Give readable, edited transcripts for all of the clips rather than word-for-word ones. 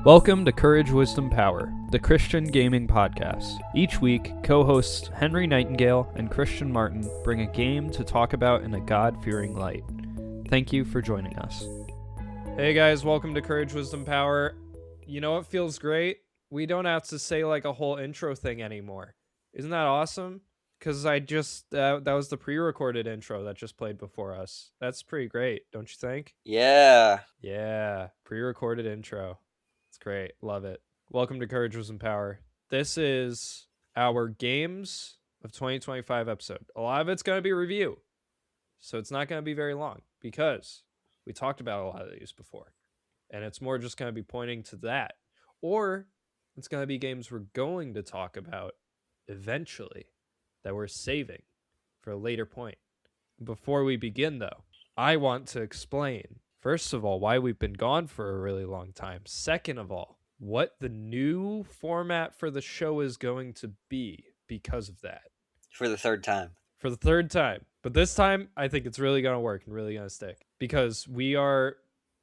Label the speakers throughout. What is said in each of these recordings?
Speaker 1: Welcome to Courage, Wisdom, Power, the Christian Gaming Podcast. Each week, co-hosts Henry Nightingale and Christian Martin bring a game to talk about in a God-fearing light. Thank you for joining us. Hey guys, welcome to Courage, Wisdom, Power. You know what feels great? We don't have to say like a whole intro thing anymore. Isn't that awesome? Because I just, that was the pre-recorded intro that just played before us. That's pretty great, don't you think?
Speaker 2: Yeah.
Speaker 1: Yeah, pre-recorded intro. It's great. Love it. Welcome to Courage, Wisdom, Power. This is our Games of 2025 episode. A lot of it's going to be review, so it's not going to be very long because we talked about a lot of these before, and it's more just going to be pointing to that, or it's going to be games we're going to talk about eventually that we're saving for a later point. Before we begin, though, I want to explain, first of all, why we've been gone for a really long time. Second of all, what the new format for the show is going to be because of that.
Speaker 2: For the third time.
Speaker 1: For the third time. But this time, I think it's really going to work and really going to stick. Because we are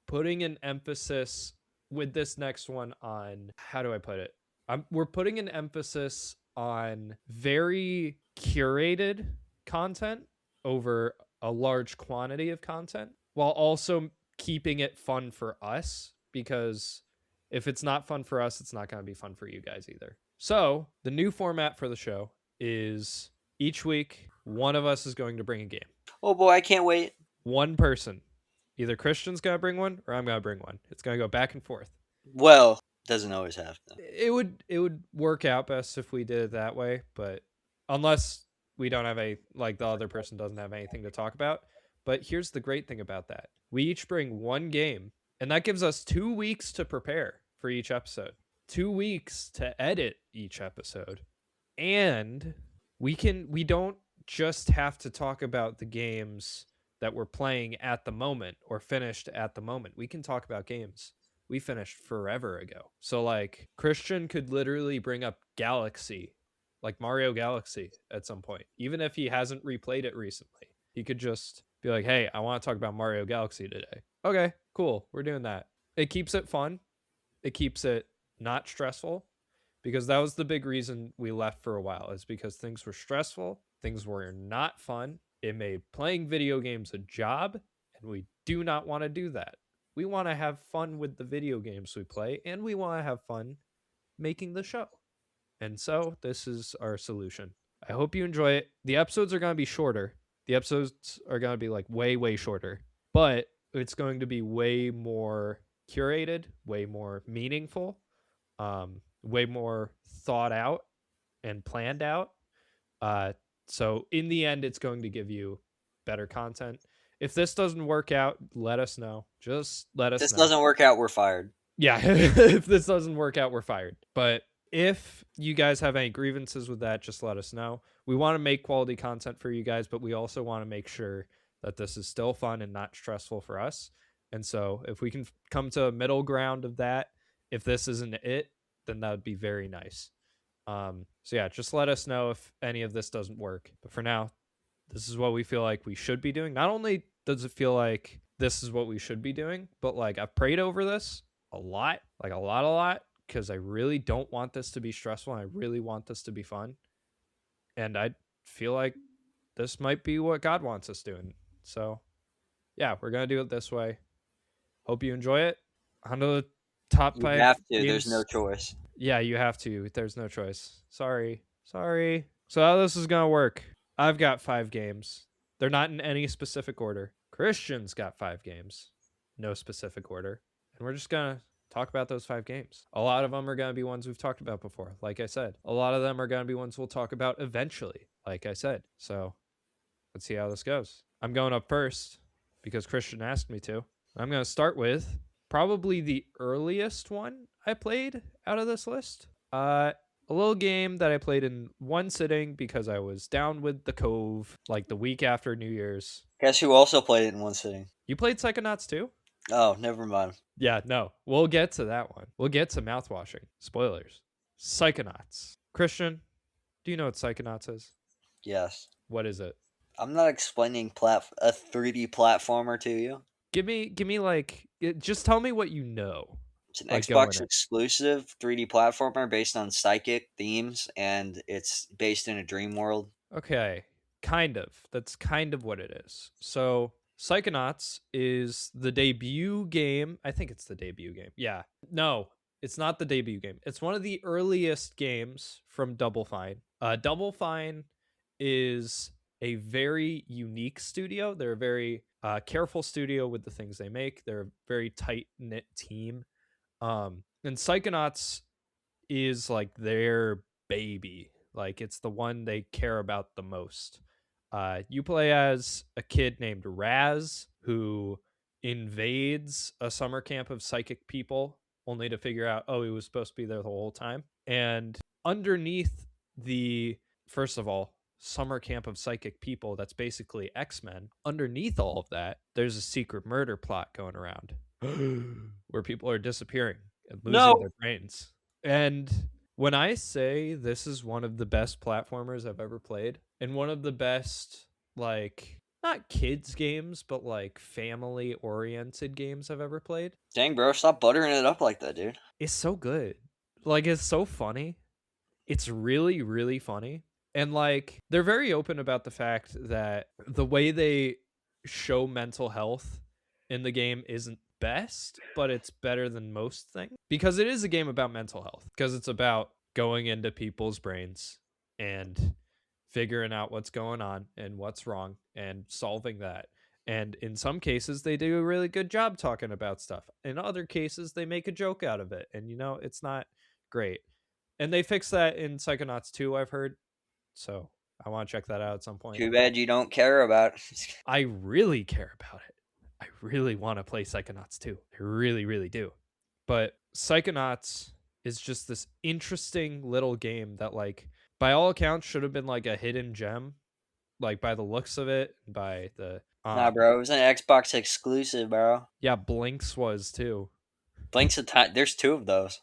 Speaker 1: putting an emphasis with this next one on, how do I put it? We're putting an emphasis on very curated content over a large quantity of content, while also keeping it fun for us, because if it's not fun for us, it's not going to be fun for you guys either. So the new format for the show is each week, one of us is going to bring a game.
Speaker 2: Oh boy, I can't wait.
Speaker 1: One person. Either Christian's going to bring one or I'm going to bring one. It's going to go back and forth.
Speaker 2: Well, doesn't always have to.
Speaker 1: It would work out best if we did it that way, but unless we don't have the other person doesn't have anything to talk about. But here's the great thing about that. We each bring one game, and that gives us 2 weeks to prepare for each episode. 2 weeks to edit each episode. And we don't just have to talk about the games that we're playing at the moment or finished at the moment. We can talk about games we finished forever ago. So like Christian could literally bring up Galaxy, like Mario Galaxy at some point, even if he hasn't replayed it recently. He could just be like, hey, I want to talk about Mario Galaxy today. Okay, cool. We're doing that. It keeps it fun. It keeps it not stressful, because that was the big reason we left for a while, is because things were stressful. Things were not fun. It made playing video games a job, and we do not want to do that. We want to have fun with the video games we play, and we want to have fun making the show. And so this is our solution. I hope you enjoy it. The episodes are going to be shorter. The episodes are going to be like way, way shorter, but it's going to be way more curated, way more meaningful, way more thought out and planned out. So in the end, it's going to give you better content. If this doesn't work out, let us know. Just let us know.
Speaker 2: If this doesn't work out, we're fired.
Speaker 1: Yeah, if this doesn't work out, we're fired. But if you guys have any grievances with that, just let us know. We want to make quality content for you guys, but we also want to make sure that this is still fun and not stressful for us. And so if we can come to a middle ground of that, if this isn't it, then that would be very nice. So yeah, just let us know if any of this doesn't work. But for now, this is what we feel like we should be doing. Not only does it feel like this is what we should be doing, but like I've prayed over this a lot, because I really don't want this to be stressful, and I really want this to be fun. And I feel like this might be what God wants us doing. So yeah, we're going to do it this way. Hope you enjoy it. On to the top 5
Speaker 2: You have to.
Speaker 1: games.
Speaker 2: There's no choice.
Speaker 1: Yeah, you have to. There's no choice. Sorry. So how this is going to work. I've got 5 games. They're not in any specific order. Christian's got 5 games. No specific order. And we're just going to talk about those 5 games. A lot of them are going to be ones we've talked about before, like I said. A lot of them are going to be ones we'll talk about eventually, like I said. So let's see how this goes. I'm going up first because Christian asked me to. I'm going to start with probably the earliest one I played out of this list. A little game that I played in one sitting because I was down with the Cove like the week after New Year's.
Speaker 2: Guess who also played it in one sitting?
Speaker 1: You played Psychonauts too?
Speaker 2: Oh, never mind.
Speaker 1: Yeah, no. We'll get to that one. We'll get to Mouthwashing. Spoilers. Psychonauts. Christian, do you know what Psychonauts is?
Speaker 2: Yes.
Speaker 1: What is it?
Speaker 2: I'm not explaining a 3D platformer to you.
Speaker 1: Give me like, just tell me what you know.
Speaker 2: It's an
Speaker 1: Like go in
Speaker 2: Xbox
Speaker 1: it.
Speaker 2: exclusive 3D platformer based on psychic themes, and it's based in a dream world.
Speaker 1: Okay, kind of. That's kind of what it is. So, Psychonauts is the debut game. I think it's the debut game. Yeah. No, it's not the debut game. It's one of the earliest games from Double Fine. Double Fine is a very unique studio. They're a very careful studio with the things they make. They're a very tight knit team. And Psychonauts is like their baby. Like it's the one they care about the most. You play as a kid named Raz who invades a summer camp of psychic people only to figure out, oh, he was supposed to be there the whole time. And underneath the, first of all, summer camp of psychic people that's basically X-Men, underneath all of that, there's a secret murder plot going around where people are disappearing and losing
Speaker 2: No,
Speaker 1: their brains. And when I say this is one of the best platformers I've ever played, and one of the best, like, not kids games, but like family oriented games I've ever played,
Speaker 2: dang, bro, stop buttering it up like that, dude.
Speaker 1: it's so good. Like, it's so funny. It's really, really funny. And like, they're very open about the fact that the way they show mental health in the game isn't best, but it's better than most things because it is a game about mental health, because it's about going into people's brains and figuring out what's going on and what's wrong and solving that. And in some cases, they do a really good job talking about stuff. In other cases, they make a joke out of it. And, you know, it's not great. And they fixed that in Psychonauts 2, I've heard. So I want to check that out at some point.
Speaker 2: Too bad you don't care about it.
Speaker 1: I really care about it. I really want to play Psychonauts 2. I really, really do. But Psychonauts is just this interesting little game that, like, by all accounts, should have been like a hidden gem, like by the looks of it, by the
Speaker 2: Nah, bro, it was an Xbox exclusive, bro.
Speaker 1: yeah, Blinks was too.
Speaker 2: Blink's a time. There's two of those.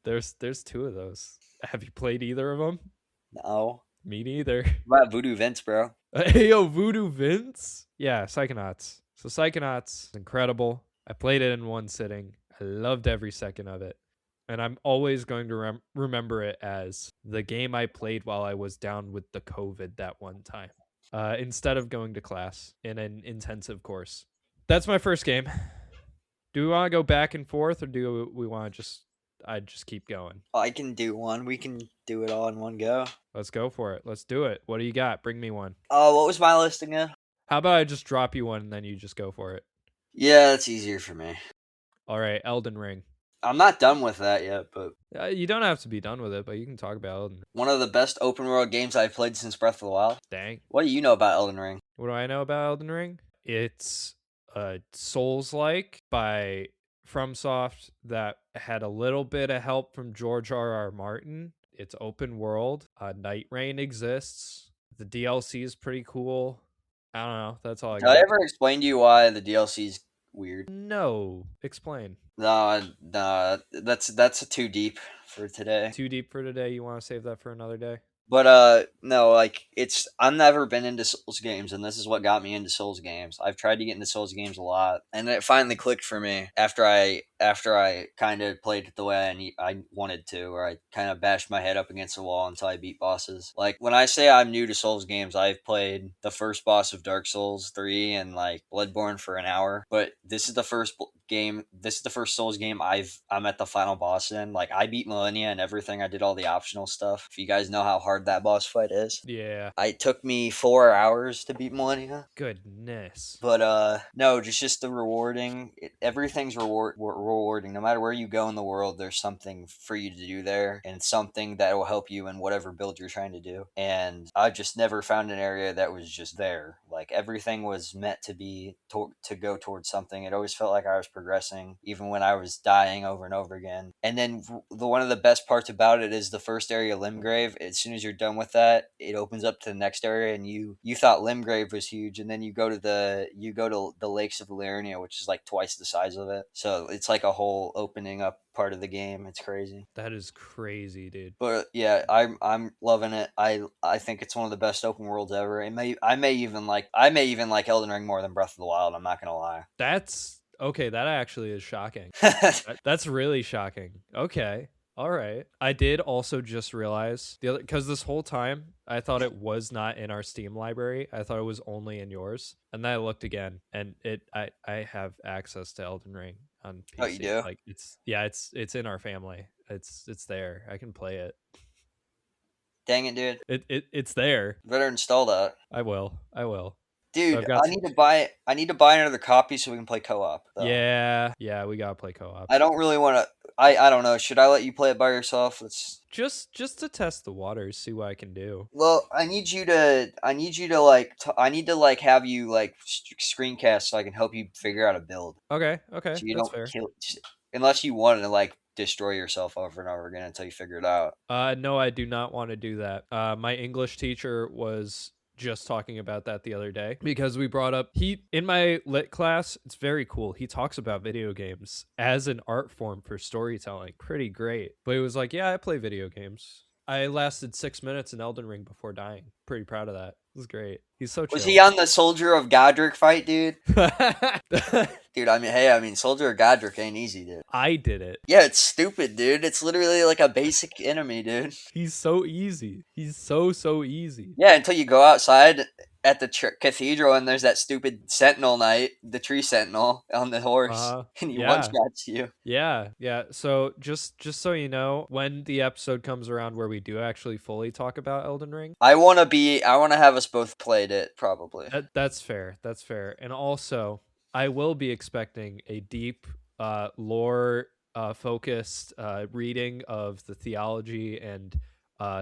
Speaker 1: There's two of those. Have you played either of them?
Speaker 2: No.
Speaker 1: Me neither.
Speaker 2: What about Voodoo Vince, bro?
Speaker 1: Hey yo, Voodoo Vince. Yeah, Psychonauts. So Psychonauts is incredible. I played it in one sitting. I loved every second of it. And I'm always going to remember it as the game I played while I was down with the COVID that one time, instead of going to class in an intensive course. That's my first game. Do we want to go back and forth, or do we want to I just keep going?
Speaker 2: I can do one. We can do it all in one go.
Speaker 1: Let's go for it. Let's do it. What do you got? Bring me one.
Speaker 2: Oh, what was my list again?
Speaker 1: How about I just drop you one and then you just go for it?
Speaker 2: Yeah, that's easier for me.
Speaker 1: All right, Elden Ring.
Speaker 2: I'm not done with that yet, but
Speaker 1: You don't have to be done with it, but you can talk about Elden Ring.
Speaker 2: one of the best open world games I've played since Breath of the Wild.
Speaker 1: Dang.
Speaker 2: What do you know about Elden Ring?
Speaker 1: What do I know about Elden Ring? It's a Souls-like by FromSoft that had a little bit of help from George R.R. Martin. It's open world. Night Rain exists. The DLC is pretty cool. I don't know. That's all I
Speaker 2: Did I
Speaker 1: got.
Speaker 2: ever explain to you why the DLC's weird?
Speaker 1: No. Explain.
Speaker 2: No, that's too deep for today.
Speaker 1: Too deep for today? You want to save that for another day?
Speaker 2: But no, like I've never been into Souls games, and this is what got me into Souls games. I've tried to get into Souls games a lot, and it finally clicked for me after I kind of played it the way I wanted to, or I kind of bashed my head up against the wall until I beat bosses. Like when I say I'm new to Souls games, I've played the first boss of Dark Souls 3 and like Bloodborne for an hour, but this is the first game. This is the first Souls game I'm at the final boss in. Like I beat Millennia and everything. I did all the optional stuff. If you guys know how hard that boss fight is,
Speaker 1: Yeah.
Speaker 2: it took me 4 hours to beat Millennia.
Speaker 1: Goodness.
Speaker 2: But no, just the rewarding. Everything's rewarding. No matter where you go in the world, there's something for you to do there, and something that will help you in whatever build you're trying to do. And I just never found an area that was just there. Like everything was meant to be to go towards something. It always felt like I was progressing, even when I was dying over and over again. And then one of the best parts about it is the first area, Limgrave. As soon as you're done with that, it opens up to the next area, and you thought Limgrave was huge, and then you go to the lakes of Valyria, which is like twice the size of it. So it's like a whole opening up part of the game. It's crazy.
Speaker 1: That is crazy, dude.
Speaker 2: But yeah, I'm loving it. I think it's one of the best open worlds ever. I may even like Elden Ring more than Breath of the Wild. I'm not gonna lie.
Speaker 1: That's Okay, that actually is shocking. That's really shocking. Okay. All right. I did also just realize the other, because this whole time I thought it was not in our Steam library. I thought it was only in yours. And then I looked again, and I have access to Elden Ring on
Speaker 2: Oh, you
Speaker 1: PC.
Speaker 2: do?
Speaker 1: Like it's in our family. It's there. I can play it.
Speaker 2: Dang it, dude.
Speaker 1: It's there.
Speaker 2: Better install that.
Speaker 1: I will. I will. So
Speaker 2: Dude,
Speaker 1: I've got
Speaker 2: I need to buy another copy so we can play co-op, though.
Speaker 1: yeah, we gotta play co-op.
Speaker 2: I don't really want to. I don't know. Should I let you play it by yourself? Let's.
Speaker 1: Just to test the waters, see what I can do.
Speaker 2: Well, I need you to. I need you to like. I need to like have you like screencast so I can help you figure out a build.
Speaker 1: Okay,
Speaker 2: So you
Speaker 1: that's
Speaker 2: don't
Speaker 1: fair.
Speaker 2: kill. Unless you want to like destroy yourself over and over again until you figure it out.
Speaker 1: No, I do not want to do that. My English teacher was just talking about that the other day because we brought up he in my lit class. It's very cool. He talks about video games as an art form for storytelling. Pretty great. But he was like, "Yeah, I play video games. I lasted 6 minutes in Elden Ring before dying. Pretty proud of that. It was great. He's so
Speaker 2: Was
Speaker 1: chill."
Speaker 2: he on the Soldier of Godric fight, dude? Dude, I mean, Soldier of Godric ain't easy, dude.
Speaker 1: I did it.
Speaker 2: Yeah, it's stupid, dude. It's literally like a basic enemy, dude.
Speaker 1: He's so easy. He's so easy.
Speaker 2: Yeah, until you go outside at the cathedral and there's that stupid sentinel knight, the tree sentinel on the horse, and he one
Speaker 1: Yeah.
Speaker 2: shots you.
Speaker 1: Yeah. So just so you know, when the episode comes around where we do actually fully talk about Elden Ring,
Speaker 2: I want to have us both played it, probably.
Speaker 1: that's fair. That's fair. And also, I will be expecting a deep lore focused reading of the theology and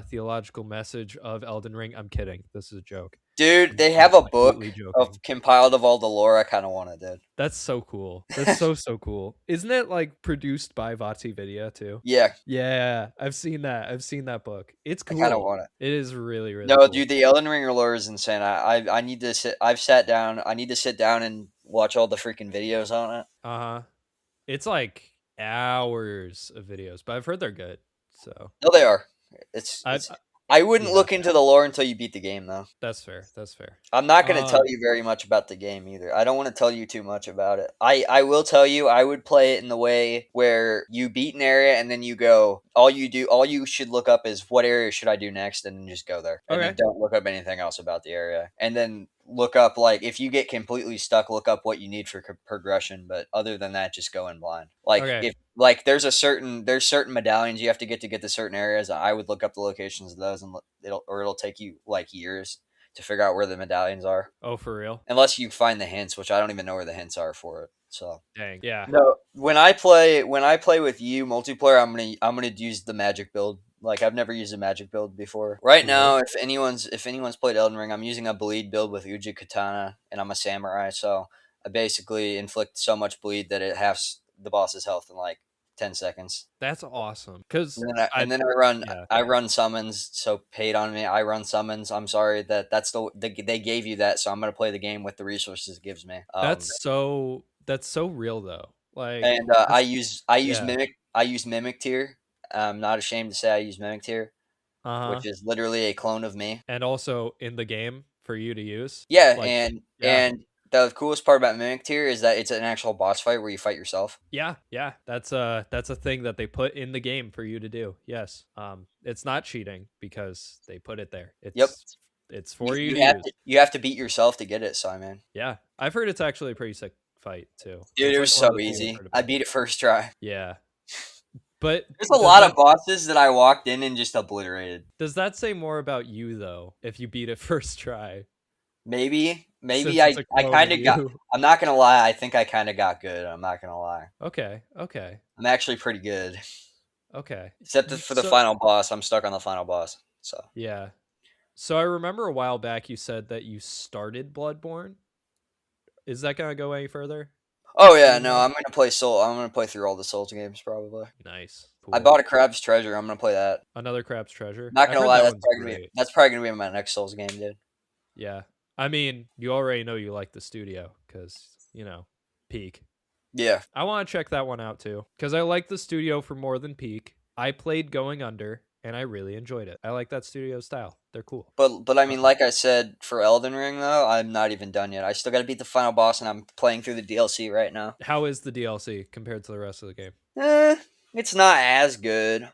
Speaker 1: theological message of Elden Ring. I'm kidding. This is a joke.
Speaker 2: Dude, they
Speaker 1: I'm
Speaker 2: have a book
Speaker 1: completely joking.
Speaker 2: of compiled of all the lore. I kind of want it, dude.
Speaker 1: That's so cool. That's so cool. Isn't it like produced by Vati Vidya too?
Speaker 2: Yeah,
Speaker 1: Yeah, I've seen that. I've seen that book. It's
Speaker 2: I kind of
Speaker 1: cool.
Speaker 2: want it.
Speaker 1: It is really
Speaker 2: No,
Speaker 1: cool.
Speaker 2: dude, the Elden Ring lore is insane. I need to sit. I've sat down. I need to sit down and watch all the freaking videos on it.
Speaker 1: Uh-huh. It's like hours of videos, but I've heard they're good. So
Speaker 2: No, they are. It's.
Speaker 1: I
Speaker 2: I wouldn't
Speaker 1: yeah,
Speaker 2: look into the lore until you beat the game, though.
Speaker 1: that's fair. That's fair.
Speaker 2: I'm not going to tell you very much about the game either. I don't want to tell you too much about it. I will tell you, I would play it in the way where you beat an area and then you go, all you should look up is what area should I do next, and then just go there. And then
Speaker 1: Okay.
Speaker 2: don't look up anything else about the area. And then look up, like, if you get completely stuck, look up what you need for progression. But other than that, just go in blind. Like,
Speaker 1: Okay.
Speaker 2: if like there's certain medallions you have to get to certain areas. I would look up the locations of those, and it'll take you like years to figure out where the medallions are.
Speaker 1: Oh, for real?
Speaker 2: Unless you find the hints, which I don't even know where the hints are for it. So
Speaker 1: Dang. Yeah.
Speaker 2: no, when I play with you multiplayer, I'm gonna use the magic build. Like, I've never used a magic build before. Right now, if anyone's played Elden Ring, I'm using a bleed build with Uji Katana, and I'm a samurai, so I basically inflict so much bleed that it halves the boss's health in like 10 seconds.
Speaker 1: That's awesome. Cuz
Speaker 2: And then I run summons. So paid on me. I run summons. I'm sorry that's they gave you that, so I'm gonna play the game with the resources it gives me.
Speaker 1: that's so real though. Like
Speaker 2: And
Speaker 1: yeah.
Speaker 2: I use mimic tier. I'm not ashamed to say I use mimic tier,
Speaker 1: Uh-huh.
Speaker 2: which is literally a clone of me.
Speaker 1: And also in the game for you to use.
Speaker 2: Yeah,
Speaker 1: Like yeah.
Speaker 2: and the coolest part about mimic tier is that it's an actual boss fight where you fight yourself.
Speaker 1: Yeah. That's a thing that they put in the game for you to do. Yes. It's not cheating because they put it there.
Speaker 2: Yep.
Speaker 1: It's for you
Speaker 2: You
Speaker 1: to
Speaker 2: have
Speaker 1: use.
Speaker 2: you have to beat yourself to get it, Simon.
Speaker 1: Yeah. I've heard it's actually a pretty sick fight too.
Speaker 2: Dude,
Speaker 1: It's
Speaker 2: it
Speaker 1: like
Speaker 2: was
Speaker 1: one of
Speaker 2: so
Speaker 1: the coolest
Speaker 2: easy.
Speaker 1: I've heard
Speaker 2: I
Speaker 1: about.
Speaker 2: beat it first try.
Speaker 1: Yeah. But
Speaker 2: There's a lot of bosses that I walked in and just obliterated.
Speaker 1: does that say more about you though if you beat it first try?
Speaker 2: Maybe
Speaker 1: Since
Speaker 2: I
Speaker 1: it's a
Speaker 2: I
Speaker 1: clone
Speaker 2: kind
Speaker 1: of
Speaker 2: of got.
Speaker 1: you.
Speaker 2: I'm not gonna lie. I think I kind of got good. I'm not gonna lie.
Speaker 1: Okay.
Speaker 2: I'm actually pretty good.
Speaker 1: Okay.
Speaker 2: Except for the
Speaker 1: So
Speaker 2: final boss. I'm stuck on the final boss. So.
Speaker 1: yeah. So I remember a while back you said that you started Bloodborne. Is that gonna go any further?
Speaker 2: Oh yeah, no. I'm gonna play Soul. I'm gonna play through all the Souls games probably.
Speaker 1: Nice.
Speaker 2: I
Speaker 1: Cool.
Speaker 2: bought a Crab's Treasure. I'm gonna play that.
Speaker 1: Another Crab's Treasure.
Speaker 2: Not
Speaker 1: I
Speaker 2: gonna
Speaker 1: heard
Speaker 2: lie.
Speaker 1: that one's great.
Speaker 2: That's probably gonna be my next Souls game, dude.
Speaker 1: Yeah. I mean, you already know you like the studio because, Peak.
Speaker 2: Yeah.
Speaker 1: I want to check that one out too because I like the studio for more than Peak. I played Going Under and I really enjoyed it. I like that studio style. They're cool.
Speaker 2: But I mean, like I said, for Elden Ring though, I'm not even done yet. I still got to beat the final boss, and I'm playing through the DLC right now.
Speaker 1: How is the DLC compared to the rest of the game?
Speaker 2: Eh, it's not as good.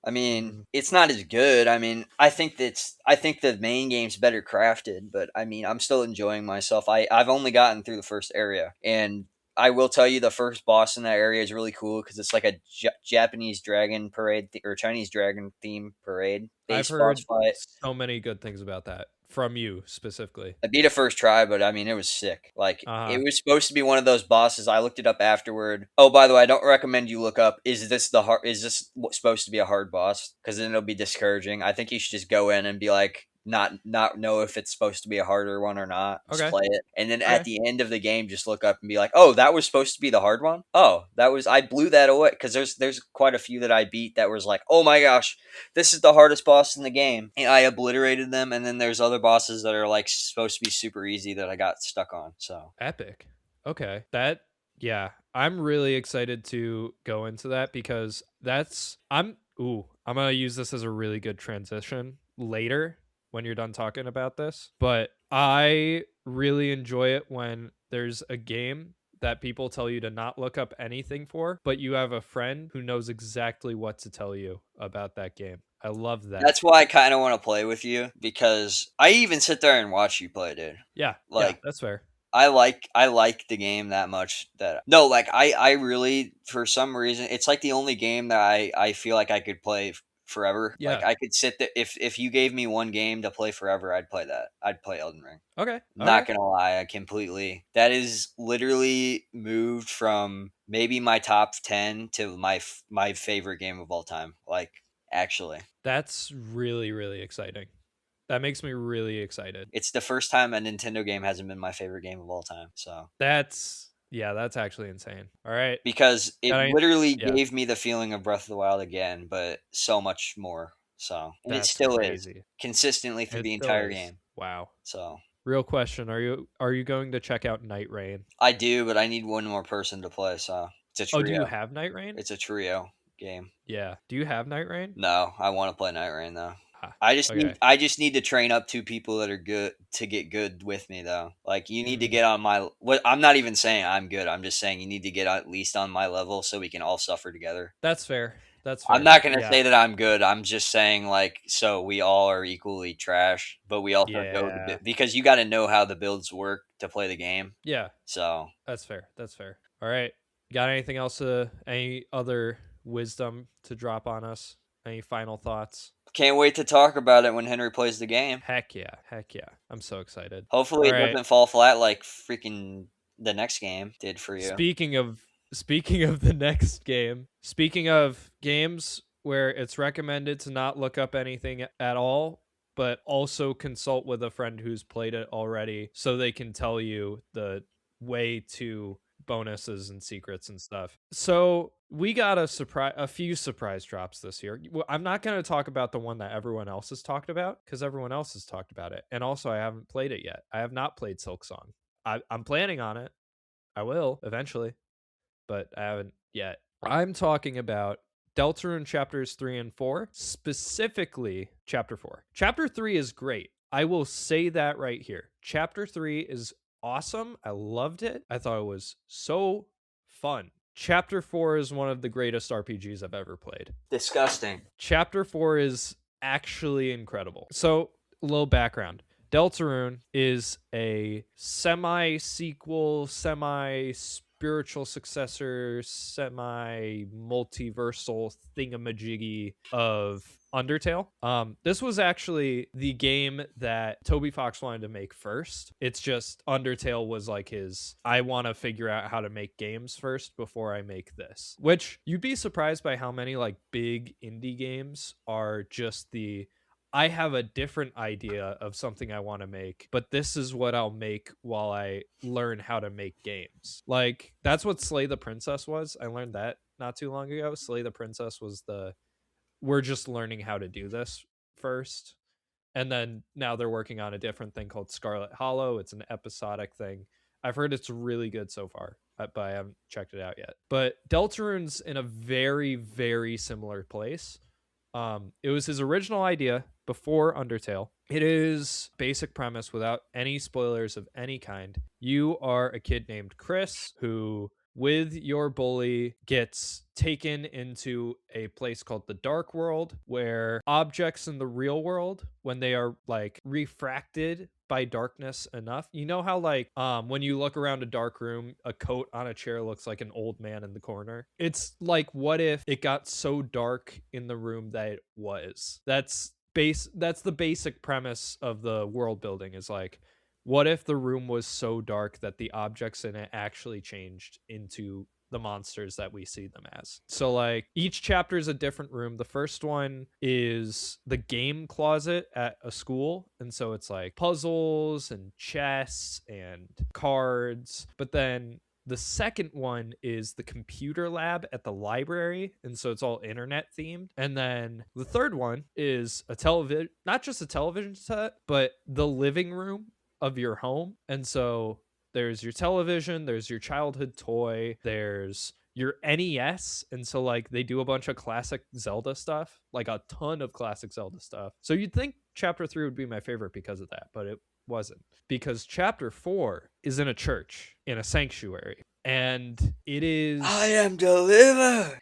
Speaker 2: I mean,
Speaker 1: Mm,
Speaker 2: it's not as good. I mean, I think the main game's better crafted, but I mean, I'm still enjoying myself. I've only gotten through the first area, and I will tell you the first boss in that area is really cool because it's like a Japanese dragon parade or Chinese dragon theme parade
Speaker 1: I've
Speaker 2: based boss
Speaker 1: heard
Speaker 2: fight.
Speaker 1: so many good things about that from you specifically.
Speaker 2: I beat it first try, but I mean, it was sick. Like, it
Speaker 1: Uh-huh.
Speaker 2: was supposed to be one of those bosses. I looked it up afterward. Oh, by the way, I don't recommend you look up, is this the hard, is this supposed to be a hard boss? Because then it'll be discouraging. I think you should just go in and be like, not know if it's supposed to be a harder one or not. Just
Speaker 1: Okay.
Speaker 2: play it. And then at
Speaker 1: Okay.
Speaker 2: the end of the game, just look up and be like, oh, that was supposed to be the hard one? Oh, I blew that away. Because there's quite a few that I beat that was like, oh my gosh, this is the hardest boss in the game. And I obliterated them, and then there's other bosses that are like supposed to be super easy that I got stuck on. So
Speaker 1: Epic. Okay. That yeah, I'm really excited to go into that because I'm I'm going to use this as a really good transition later when you're done talking about this, but I really enjoy it when there's a game that people tell you to not look up anything for, but you have a friend who knows exactly what to tell you about that game. I love that.
Speaker 2: that's why I kind of want to play with you, because I even sit there and watch you play, dude.
Speaker 1: Yeah. Yeah,
Speaker 2: Like,
Speaker 1: that's fair.
Speaker 2: I like the game that much that no, like I really, for some reason, it's like the only game that I feel like I could play forever. Like,
Speaker 1: Yeah.
Speaker 2: I could sit there, if you gave me one game to play forever, I'd play that. I'd play Elden Ring.
Speaker 1: Okay.
Speaker 2: Not
Speaker 1: Okay.
Speaker 2: gonna lie, I completely, that is literally moved from maybe my top 10 to my favorite game of all time. Like, actually,
Speaker 1: That's really really exciting. That makes me really excited.
Speaker 2: it's the first time a Nintendo game hasn't been my favorite game of all time. So,
Speaker 1: That's actually insane. All right.
Speaker 2: because it
Speaker 1: Got any
Speaker 2: literally
Speaker 1: Yeah,
Speaker 2: gave me the feeling of Breath of the Wild again, but so much more. So, and it
Speaker 1: that's
Speaker 2: still is
Speaker 1: crazy.
Speaker 2: consistently through
Speaker 1: It
Speaker 2: the
Speaker 1: still
Speaker 2: entire
Speaker 1: is.
Speaker 2: game.
Speaker 1: Wow.
Speaker 2: So,
Speaker 1: Real question, are you going to check out Night Rain?
Speaker 2: I do, but I need one more person to play. So, it's a
Speaker 1: Oh, do you
Speaker 2: trio.
Speaker 1: have Night Rain?
Speaker 2: It's a trio game.
Speaker 1: Yeah. Do you have Night Rain?
Speaker 2: No, I want to play Night Rain though.
Speaker 1: Ah,
Speaker 2: I
Speaker 1: okay.
Speaker 2: just need to train up two people that are good to get good with me though. Like, you need to
Speaker 1: Mm,
Speaker 2: get on my, what, I'm not even saying I'm good. I'm just saying you need to get at least on my level so we can all suffer together.
Speaker 1: that's fair. That's
Speaker 2: I'm
Speaker 1: fair.
Speaker 2: not going to
Speaker 1: Yeah.
Speaker 2: say that I'm good. I'm just saying, like, so we all are equally trash, but we also know
Speaker 1: Yeah.
Speaker 2: because you got to know how the builds work to play the game.
Speaker 1: Yeah.
Speaker 2: So,
Speaker 1: That's fair. That's fair. All right. Got anything else any other wisdom to drop on us? Any final thoughts?
Speaker 2: can't wait to talk about it when Henry plays the game.
Speaker 1: Heck yeah. Heck yeah. I'm so excited.
Speaker 2: Hopefully
Speaker 1: All
Speaker 2: it
Speaker 1: right.
Speaker 2: doesn't fall flat like freaking the next game did for you.
Speaker 1: Speaking of the next game, speaking of games where it's recommended to not look up anything at all, but also consult with a friend who's played it already so they can tell you the way to bonuses and secrets and stuff. So we got a few surprise drops this year. I'm not going to talk about the one that everyone else has talked about because everyone else has talked about it, and also I haven't played it yet. I have not played Silk Song. I'm planning on it. I will eventually, but I haven't yet. I'm talking about Deltarune chapters 3 and 4, specifically chapter 4. Chapter 3 is great. I will say that right here. Chapter 3 is awesome. I loved it. I thought it was so fun. Chapter 4 is one of the greatest RPGs I've ever played.
Speaker 2: Disgusting.
Speaker 1: Chapter 4 is actually incredible. So, a little background. Deltarune is a semi-sequel, semi-spiritual successor, semi-multiversal thingamajiggy of Undertale. This was actually the game that Toby Fox wanted to make first. It's just Undertale was like his, I want to figure out how to make games first before I make this. Which you'd be surprised by how many like big indie games are just I have a different idea of something I want to make, but this is what I'll make while I learn how to make games. Like, that's what Slay the Princess was. I learned that not too long ago. Slay the Princess was we're just learning how to do this first. And then now they're working on a different thing called Scarlet Hollow. It's an episodic thing. I've heard it's really good so far, but I haven't checked it out yet. But Deltarune's in a very, very similar place. It was his original idea before Undertale. It is basic premise without any spoilers of any kind. You are a kid named Chris who, with your bully, gets taken into a place called the Dark World, where objects in the real world, when they are like refracted by darkness enough, you know how like when you look around a dark room, a coat on a chair looks like an old man in the corner. It's like, what if it got so dark in the room that it was? That's the basic premise of the world building, is like, what if the room was so dark that the objects in it actually changed into the monsters that we see them as? So like each chapter is a different room. The first one is the game closet at a school, and so it's like puzzles and chess and cards. But then the second one is the computer lab at the library, and so it's all internet themed. And then the third one is a television, not just a television set, but the living room of your home. And so there's your television, there's your childhood toy, there's your NES. And so like they do a bunch of classic Zelda stuff, like a ton of classic Zelda stuff. So you'd think chapter 3 would be my favorite because of that, but it wasn't, because chapter 4 is in a church, in a sanctuary, and it is
Speaker 2: I am delivered.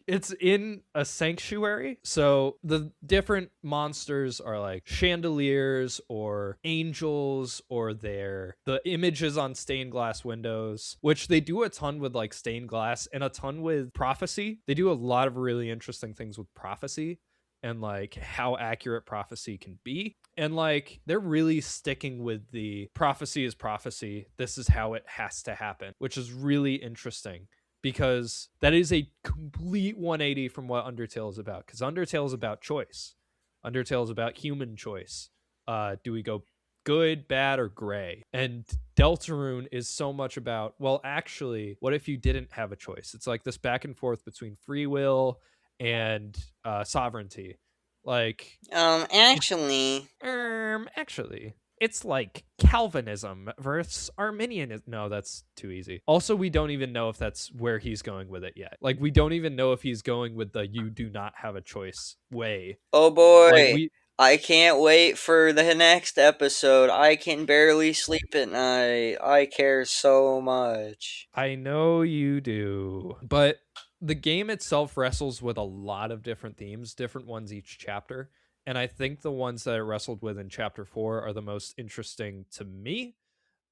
Speaker 1: It's in a sanctuary, so the different monsters are like chandeliers or angels, or they're the images on stained glass windows, which they do a ton with like stained glass, and a ton with prophecy. They do a lot of really interesting things with prophecy and like how accurate prophecy can be. And like they're really sticking with the prophecy is prophecy, this is how it has to happen, which is really interesting, because that is a complete 180 from what Undertale is about. Because Undertale is about choice. Undertale is about human choice. Do we go good, bad, or gray? And Deltarune is so much about, well, actually, what if you didn't have a choice? It's like this back and forth between free will and sovereignty. Like, actually, it's like Calvinism versus Arminianism. No, that's too easy. Also, we don't even know if that's where he's going with it yet. Like, we don't even know if he's going with the you do not have a choice way.
Speaker 2: Oh
Speaker 1: Like,
Speaker 2: boy, I can't wait for the next episode. I can barely sleep at night. I care so much.
Speaker 1: I know you do. But the game itself wrestles with a lot of different themes, different ones each chapter. And I think the ones that it wrestled with in chapter 4 are the most interesting to me.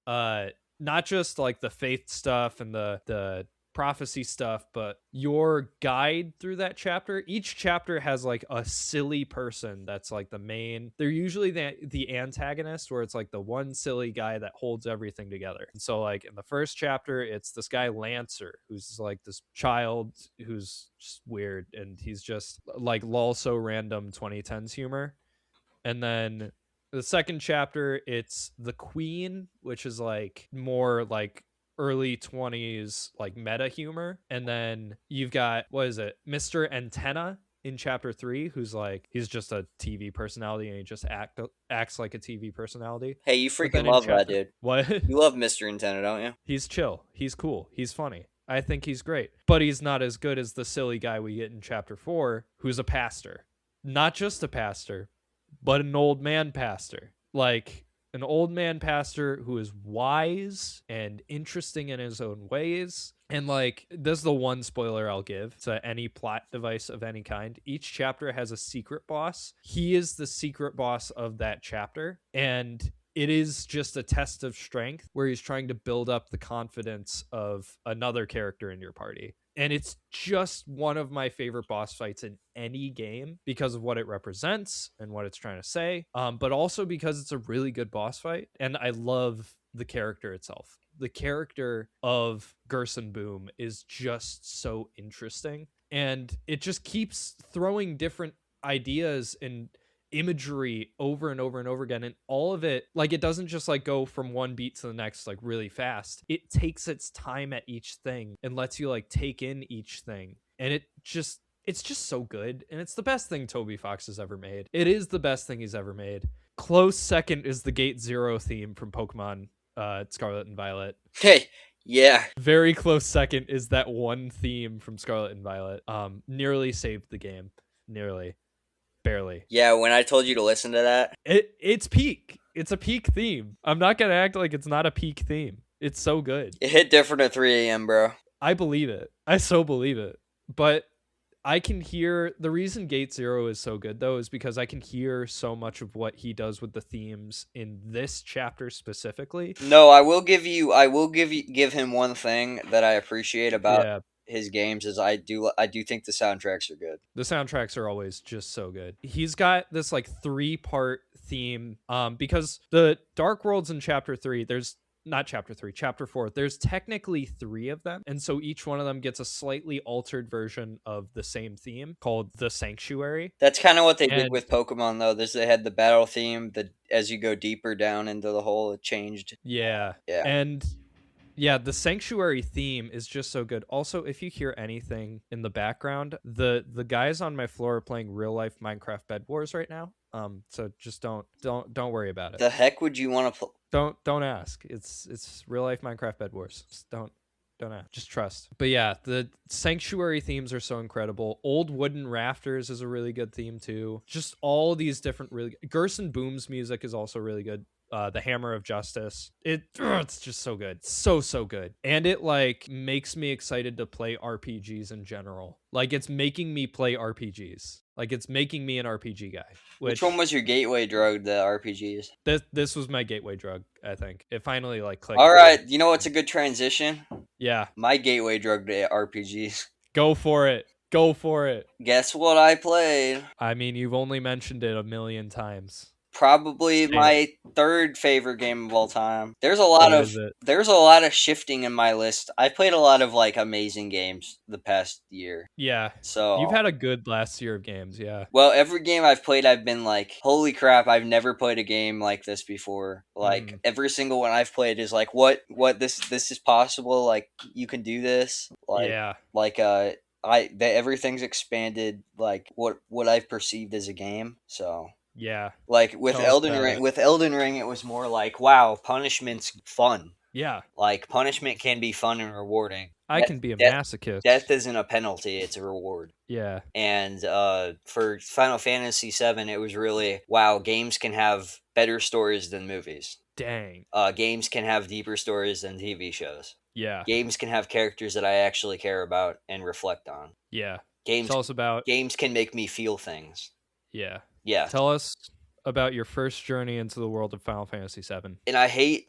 Speaker 1: Not just like the faith stuff and the prophecy stuff, but your guide through that chapter. Each chapter has like a silly person that's like the main. They're usually the antagonist, where it's like the one silly guy that holds everything together. And so like in the first chapter, it's this guy Lancer, who's like this child who's just weird, and he's just like lol so random 2010s humor. And then the second chapter, it's the Queen, which is like more like early 20s like meta humor. And then you've got, what is it, Mr. Antenna in chapter 3, who's like, he's just a TV personality, and he just acts like a TV personality.
Speaker 2: Hey, you
Speaker 1: But
Speaker 2: freaking
Speaker 1: then in
Speaker 2: love that
Speaker 1: chapter,
Speaker 2: dude.
Speaker 1: what?
Speaker 2: You love Mr. Antenna, don't you?
Speaker 1: He's chill, he's cool, he's funny. I think he's great, but he's not as good as the silly guy we get in chapter 4, who's a pastor. Not just a pastor, but an old man pastor. Like an old man pastor who is wise and interesting in his own ways. And like, this is the one spoiler I'll give to any plot device of any kind. Each chapter has a secret boss. He is the secret boss of that chapter. And it is just a test of strength, where he's trying to build up the confidence of another character in your party. And it's just one of my favorite boss fights in any game, because of what it represents and what it's trying to say, but also because it's a really good boss fight. And I love the character itself. The character of Gerson Boom is just so interesting, and it just keeps throwing different ideas and imagery over and over and over again, and all of it, like, it doesn't just like go from one beat to the next like really fast. It takes its time at each thing and lets you like take in each thing, and it's just so good. And it's the best thing Toby Fox has ever made. It is the best thing he's ever made. Close second is the Gate Zero theme from Pokemon Scarlet and Violet.
Speaker 2: Hey, Yeah.
Speaker 1: Very close second is that one theme from Scarlet and Violet. Nearly saved the game. Nearly. Barely.
Speaker 2: Yeah, when I told you to listen to that.
Speaker 1: It's peak. It's a peak theme. I'm not gonna act like it's not a peak theme. It's so good.
Speaker 2: It hit different at 3 a.m., bro.
Speaker 1: I believe it. I so believe it. But I can hear the reason Gate Zero is so good though is because I can hear so much of what he does with the themes in this chapter specifically.
Speaker 2: No, give him one thing that I appreciate about his games is I do think the soundtracks are good.
Speaker 1: The soundtracks are always just so good. He's got this like 3-part theme because the Dark Worlds in chapter 3, there's not chapter 3, chapter 4, there's technically 3 of them, and so each one of them gets a slightly altered version of the same theme called the Sanctuary.
Speaker 2: That's kind of what they did with Pokemon though. They had the battle theme that as you go deeper down into the hole it changed.
Speaker 1: Yeah. And yeah, the Sanctuary theme is just so good. Also, if you hear anything in the background, the guys on my floor are playing real life Minecraft Bed Wars right now. So just don't worry about it.
Speaker 2: The heck would you want to
Speaker 1: Don't ask. It's real life Minecraft Bed Wars. Just don't ask. Just trust. But yeah, the Sanctuary themes are so incredible. Old Wooden Rafters is a really good theme too. Just all these different really Gerson Boom's music is also really good. The Hammer of Justice. It's just so good. So good. And it like makes me excited to play RPGs in general. Like it's making me play RPGs. Like it's making me an RPG guy.
Speaker 2: Which one was your gateway drug, the RPGs?
Speaker 1: This was my gateway drug, I think. It finally like clicked.
Speaker 2: All right, you know what's a good transition?
Speaker 1: Yeah.
Speaker 2: My gateway drug to RPGs.
Speaker 1: Go for it. Go for it.
Speaker 2: Guess what I played?
Speaker 1: I mean, you've only mentioned it a million times.
Speaker 2: Probably my third favorite game of all time. There's a lot of shifting in my list. I played a lot of like amazing games the past year.
Speaker 1: Yeah.
Speaker 2: So
Speaker 1: you've had a good last year of games, yeah.
Speaker 2: Well, every game I've played I've been like, holy crap, I've never played a game like this before. Like every single one I've played is like what this is possible, like you can do this. Like everything's expanded like what I've perceived as a game. So
Speaker 1: yeah.
Speaker 2: Like with Elden Ring, it was more like, wow, punishment's fun.
Speaker 1: Yeah.
Speaker 2: Like punishment can be fun and rewarding.
Speaker 1: I can be a masochist.
Speaker 2: Death isn't a penalty; it's a reward.
Speaker 1: Yeah.
Speaker 2: And for Final Fantasy VII, it was really wow. Games can have better stories than movies.
Speaker 1: Dang.
Speaker 2: Games can have deeper stories than TV shows.
Speaker 1: Yeah.
Speaker 2: Games can have characters that I actually care about and reflect on.
Speaker 1: Yeah.
Speaker 2: Games.
Speaker 1: Tell us about
Speaker 2: games can make me feel things.
Speaker 1: Yeah.
Speaker 2: Yeah.
Speaker 1: Tell us about your first journey into the world of Final Fantasy VII.
Speaker 2: And I hate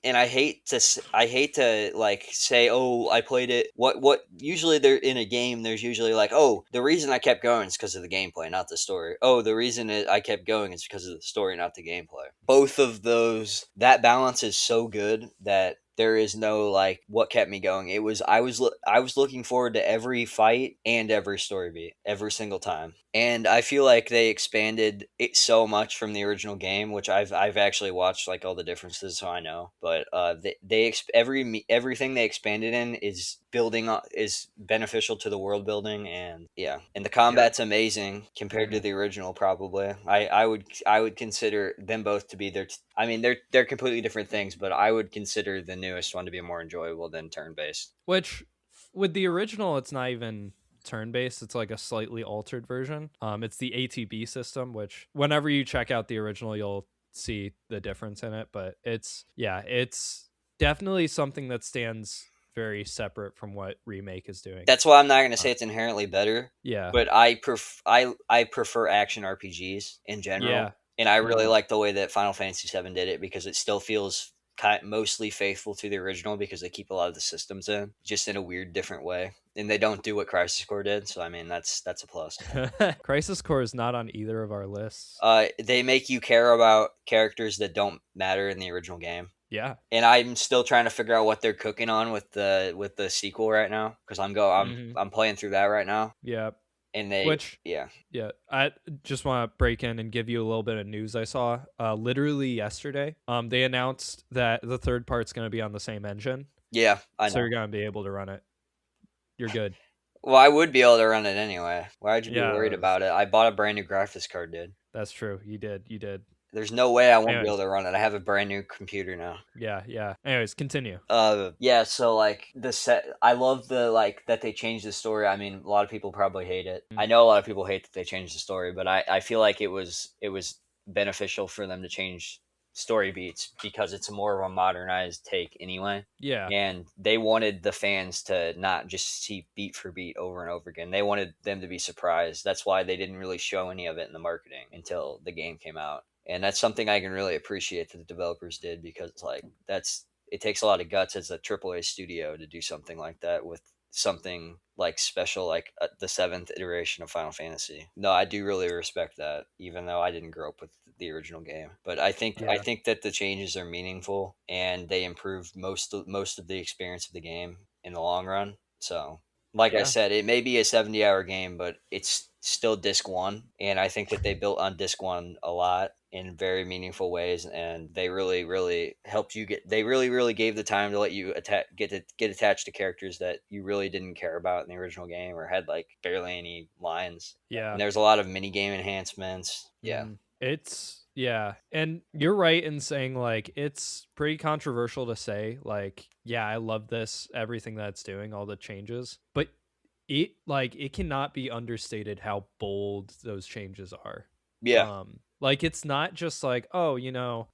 Speaker 2: to like say, oh, I played it. What usually they're in a game. There's usually like, oh, the reason I kept going is because of the gameplay, not the story. Oh, the reason I kept going is because of the story, not the gameplay. Both of those, that balance is so good that there is no like what kept me going. It was I was looking forward to every fight and every story beat every single time. And I feel like they expanded it so much from the original game, which I've actually watched like all the differences, so I know. But everything they expanded in is is beneficial to the world building, and and the combat's amazing compared to the original. Probably, I would consider them both to be I mean, they're completely different things, but I would consider the newest one to be more enjoyable than turn-based.
Speaker 1: Which, with the original, it's not even turn-based. It's like a slightly altered version. It's the ATB system, which whenever you check out the original, you'll see the difference in it. But it's definitely something that stands very separate from what Remake is doing.
Speaker 2: That's why I'm not going to say it's inherently better.
Speaker 1: Yeah.
Speaker 2: But I prefer action RPGs in general.
Speaker 1: Yeah.
Speaker 2: And I really like the way that Final Fantasy VII did it because it still feels mostly faithful to the original because they keep a lot of the systems in just in a weird different way, and they don't do what Crisis Core did. So I mean that's a plus.
Speaker 1: Crisis Core is not on either of our lists.
Speaker 2: They make you care about characters that don't matter in the original game.
Speaker 1: Yeah,
Speaker 2: and I'm still trying to figure out what they're cooking on with the sequel right now because I'm playing through that right now.
Speaker 1: Yeah.
Speaker 2: And I
Speaker 1: just want to break in and give you a little bit of news I saw literally yesterday. They announced that the third part's going to be on the same engine.
Speaker 2: Yeah, I know.
Speaker 1: So you're going to be able to run it. You're good.
Speaker 2: Well, I would be able to run it anyway. Why'd you be worried about it? I bought a brand new graphics card, dude.
Speaker 1: That's true. You did.
Speaker 2: There's no way I won't be able
Speaker 1: Anyways,
Speaker 2: to run it. I have a brand new computer now.
Speaker 1: yeah. Anyways, continue.
Speaker 2: Yeah, so like the set, I love the like that they changed the story. I mean, a lot of people probably hate it. I know a lot of people hate that they changed the story, but I feel like it was beneficial for them to change story beats because it's a more of a modernized take anyway.
Speaker 1: Yeah,
Speaker 2: And they wanted the fans to not just see beat for beat over and over again. They wanted them to be surprised. That's why they didn't really show any of it in the marketing until the game came out. And that's something I can really appreciate that the developers did, because like that's it takes a lot of guts as a AAA studio to do something like that with something like special, like the seventh iteration of Final Fantasy. No, I do really respect that, even though I didn't grow up with the original game. But I
Speaker 1: yeah,
Speaker 2: think that the changes are meaningful and they improve most of the experience of the game in the long run. So like I
Speaker 1: yeah,
Speaker 2: said, it may be a 70-hour game, but it's still disc one. And I think that they built on disc one a lot in very meaningful ways. And they really, really helped you they really, really gave the time to let you get attached to characters that you really didn't care about in the original game or had like barely any lines.
Speaker 1: yeah.
Speaker 2: And there's a lot of mini game enhancements. Yeah.
Speaker 1: It's yeah, and you're right in saying like it's pretty controversial to say like yeah, I love this everything that it's doing, all the changes, but it cannot be understated how bold those changes are.
Speaker 2: Yeah.
Speaker 1: Like it's not just like, oh,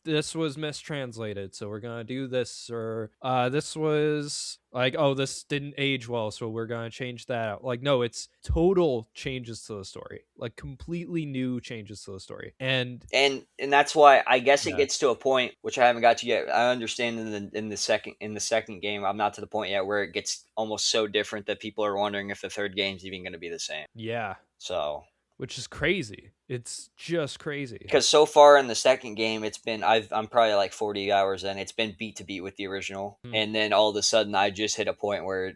Speaker 1: this was mistranslated, so we're gonna do this, or this was like, oh, this didn't age well, so we're gonna change that out. Like, no, it's total changes to the story, like completely new changes to the story. And
Speaker 2: And that's why I guess it
Speaker 1: yeah,
Speaker 2: gets to a point which I haven't got to yet. I understand in the second game, I'm not to the point yet where it gets almost so different that people are wondering if the third game's even going to be the same.
Speaker 1: yeah,
Speaker 2: So
Speaker 1: which is crazy. It's just crazy.
Speaker 2: because so far in the second game, I'm probably like 40 hours in. It's been beat to beat with the original,
Speaker 1: Mm,
Speaker 2: and then all of a sudden, I just hit a point where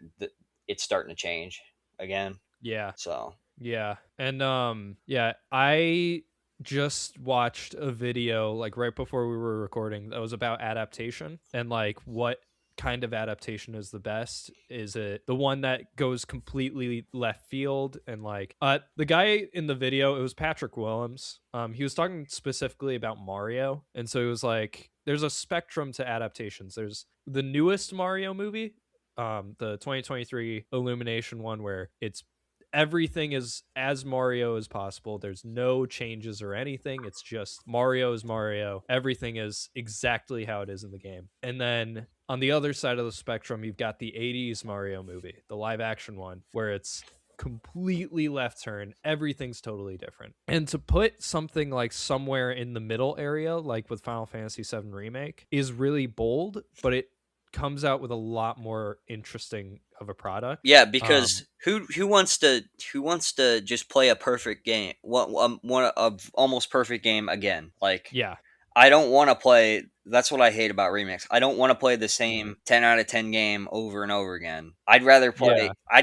Speaker 2: it's starting to change again.
Speaker 1: yeah.
Speaker 2: So
Speaker 1: Yeah. And yeah, I just watched a video like right before we were recording that was about adaptation and like what kind of adaptation is the best. Is it the one that goes completely left field? And like the guy in the video, it was Patrick Willems. He was talking specifically about Mario, and so he was like there's a spectrum to adaptations. There's the newest Mario movie, the 2023 Illumination one, where it's everything is as Mario as possible. There's no changes or anything. It's just Mario is Mario. Everything is exactly how it is in the game. And then on the other side of the spectrum, you've got the 80s Mario movie, the live action one, where it's completely left turn. Everything's totally different. And to put something like somewhere in the middle area, like with Final Fantasy VII Remake, is really bold, but it comes out with a lot more interesting of a product.
Speaker 2: yeah, because who wants to just play a perfect game, one of almost perfect game again? Like
Speaker 1: Yeah.
Speaker 2: I don't want to play. That's what I hate about remakes. I don't want to play the
Speaker 1: Mhm.
Speaker 2: same 10 out of 10 game over and over again. I'd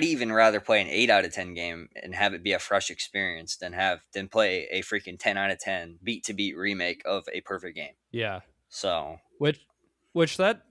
Speaker 2: even rather play an 8 out of 10 game and have it be a fresh experience than play a freaking 10 out of 10 beat to beat remake of a perfect game.
Speaker 1: Yeah.
Speaker 2: So,
Speaker 1: Which that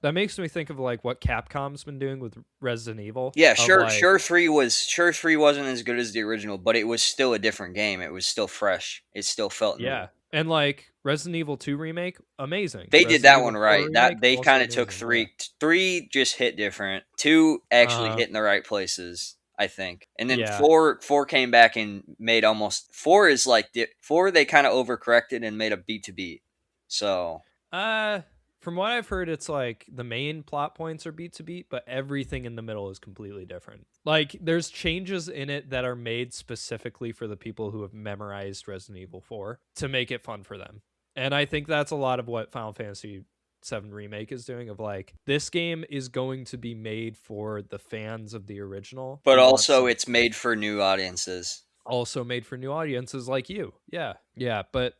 Speaker 1: makes me think of like what Capcom's been doing with Resident Evil
Speaker 2: yeah,
Speaker 1: of like
Speaker 2: Sure 3 wasn't as good as the original, but it was still a different game. It was still fresh. It still felt new.
Speaker 1: yeah. And like Resident Evil 2 remake, amazing.
Speaker 2: They did
Speaker 1: Resident
Speaker 2: that
Speaker 1: Evil
Speaker 2: one
Speaker 1: 4
Speaker 2: right.
Speaker 1: remake,
Speaker 2: That they
Speaker 1: also
Speaker 2: kind of took
Speaker 1: amazing. Yeah.
Speaker 2: three just hit different. Two actually
Speaker 1: Uh
Speaker 2: hit in the right places, I think. And then
Speaker 1: yeah.
Speaker 2: four came back and made almost four is like four they kind of overcorrected and made a beat to beat. So
Speaker 1: Uh from what I've heard, it's like the main plot points are beat to beat, but everything in the middle is completely different. Like there's changes in it that are made specifically for the people who have memorized Resident Evil 4 to make it fun for them. And I think that's a lot of what Final Fantasy 7 Remake is doing of like this game is going to be made for the fans of the original
Speaker 2: but
Speaker 1: who want
Speaker 2: also
Speaker 1: something
Speaker 2: it's made for new audiences.
Speaker 1: also made for new audiences like you. Yeah. Yeah, but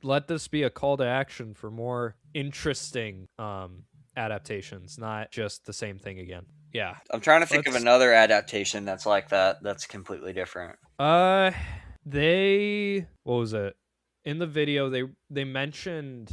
Speaker 1: let this be a call to action for more interesting adaptations, not just the same thing again. Yeah.
Speaker 2: I'm trying to think of
Speaker 1: Let's
Speaker 2: another adaptation that's like that that's completely different.
Speaker 1: uh they what was it? In the video they mentioned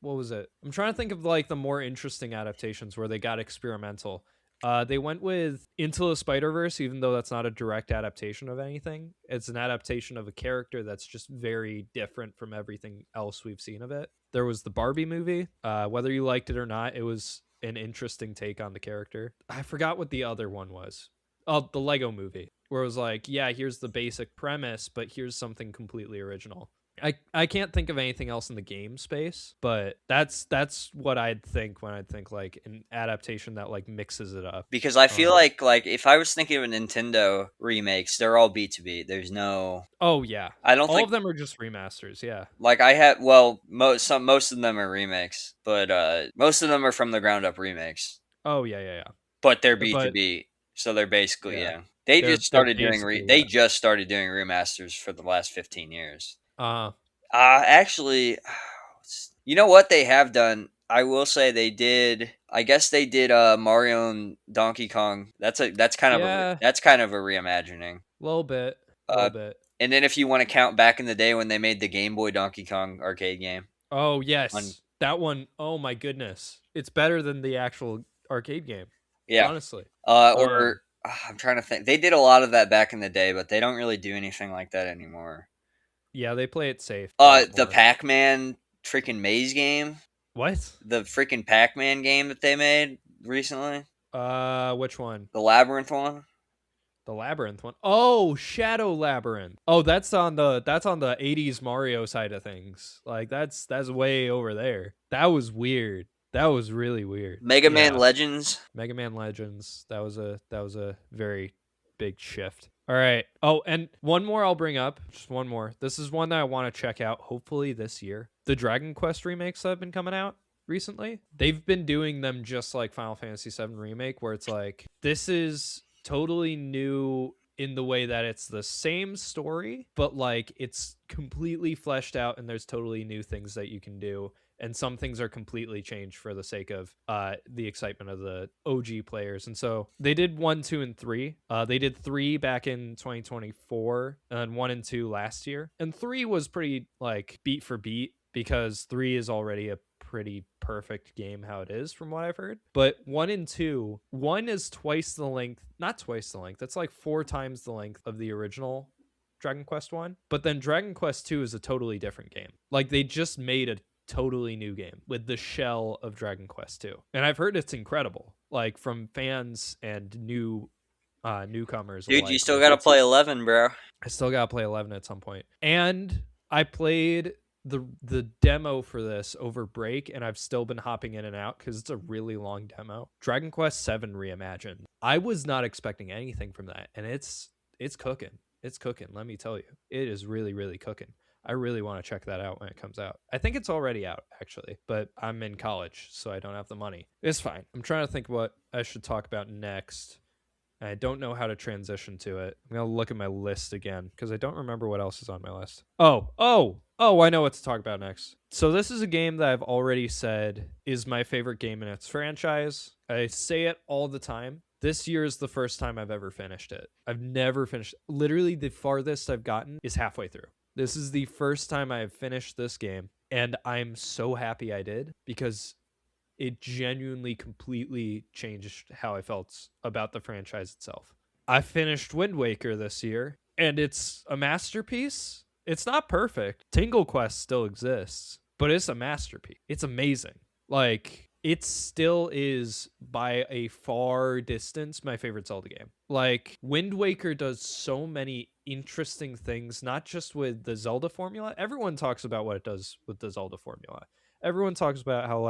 Speaker 1: what was it? I'm trying to think of like the more interesting adaptations where they got experimental. They went with Into the Spider-Verse, even though that's not a direct adaptation of anything. It's an adaptation of a character that's just very different from everything else we've seen of it. There was the Barbie movie. Whether you liked it or not, it was an interesting take on the character. I forgot what the other one was. Oh, the Lego movie, where it was like, yeah, here's the basic premise, but here's something completely original. I can't think of anything else in the game space, but that's what I'd think when I'd think like an adaptation that like mixes it up.
Speaker 2: Because I feel like if I was thinking of a Nintendo remakes, they're all B2B. There's no.
Speaker 1: Oh yeah,
Speaker 2: I don't
Speaker 1: all
Speaker 2: think
Speaker 1: of them are just remasters. Yeah.
Speaker 2: like I have. Well, most of them are remakes, but most of them are from the ground up remakes.
Speaker 1: Oh yeah.
Speaker 2: But they're
Speaker 1: But
Speaker 2: B2B, so they're basically
Speaker 1: yeah,
Speaker 2: yeah. They just
Speaker 1: they're
Speaker 2: started doing
Speaker 1: basically
Speaker 2: they just started doing remasters for the last 15 years.
Speaker 1: uh
Speaker 2: Actually, you know what they have done? I will say they did. I guess they did Mario and Donkey Kong.
Speaker 1: yeah,
Speaker 2: That's kind of a reimagining.
Speaker 1: little bit,
Speaker 2: Uh,
Speaker 1: little bit.
Speaker 2: and then if you want to count back in the day when they made the Game Boy Donkey Kong arcade game
Speaker 1: Oh
Speaker 2: on
Speaker 1: yes, that one. Oh my goodness, it's better than the actual arcade game.
Speaker 2: yeah,
Speaker 1: Honestly.
Speaker 2: or I'm trying to think. They did a lot of that back in the day, but they don't really do anything like that anymore.
Speaker 1: Yeah, they play it safe a lot
Speaker 2: The
Speaker 1: more.
Speaker 2: Pac-Man freaking maze game,
Speaker 1: What?
Speaker 2: the freaking Pac-Man game that they made recently,
Speaker 1: Which one?
Speaker 2: the Labyrinth one.
Speaker 1: The Labyrinth one. Oh, Shadow Labyrinth. Oh, that's on the 80s Mario side of things. Like that's way over there. That was weird. That was really weird.
Speaker 2: Mega Man
Speaker 1: Yeah.
Speaker 2: Legends.
Speaker 1: Mega Man Legends. That was a very big shift. All right. Oh, and one more I'll bring up. Just one more. This is one that I want to check out hopefully this year. The Dragon Quest remakes that have been coming out recently. They've been doing them just like Final Fantasy VII Remake, where it's like, this is totally new in the way that it's the same story, but like it's completely fleshed out and there's totally new things that you can do. And some things are completely changed for the sake of the excitement of the OG players. And so they did 1, 2, and 3. They did 3 back in 2024 and 1 and 2 last year. And 3 was pretty like beat for beat because 3 is already a pretty perfect game how it is from what I've heard. But 1 and 2, 1 is twice the length, not twice the length. That's like 4 times the length of the original Dragon Quest 1. But then Dragon Quest 2 is a totally different game. Like they just made a totally new game with the shell of Dragon Quest 2. And I've heard it's incredible. Like from fans and newcomers
Speaker 2: Dude,
Speaker 1: alike.
Speaker 2: you still
Speaker 1: Like,
Speaker 2: gotta play 11, bro.
Speaker 1: I still gotta play 11 at some point. And I played the demo for this over break, and I've still been hopping in and out because it's a really long demo. Dragon Quest 7 Reimagined. I was not expecting anything from that, and it's cooking. It's cooking, let me tell you. It is really, really cooking. I really want to check that out when it comes out. I think it's already out, actually, but I'm in college, so I don't have the money. It's fine. I'm trying to think what I should talk about next. I don't know how to transition to it. I'm going to look at my list again because I don't remember what else is on my list. Oh, I know what to talk about next. So this is a game that I've already said is my favorite game in its franchise. I say it all the time. This year is the first time I've ever finished it. I've never finished. Literally, the farthest I've gotten is halfway through. This is the first time I have finished this game, and I'm so happy I did because it genuinely completely changed how I felt about the franchise itself. I finished Wind Waker this year, and it's a masterpiece. It's not perfect. Tingle Quest still exists, but it's a masterpiece. It's amazing. Like, it still is by a far distance my favorite Zelda game. Like, Wind Waker does so many interesting things, not just with the Zelda formula. Everyone talks about what it does with the Zelda formula. Everyone talks about how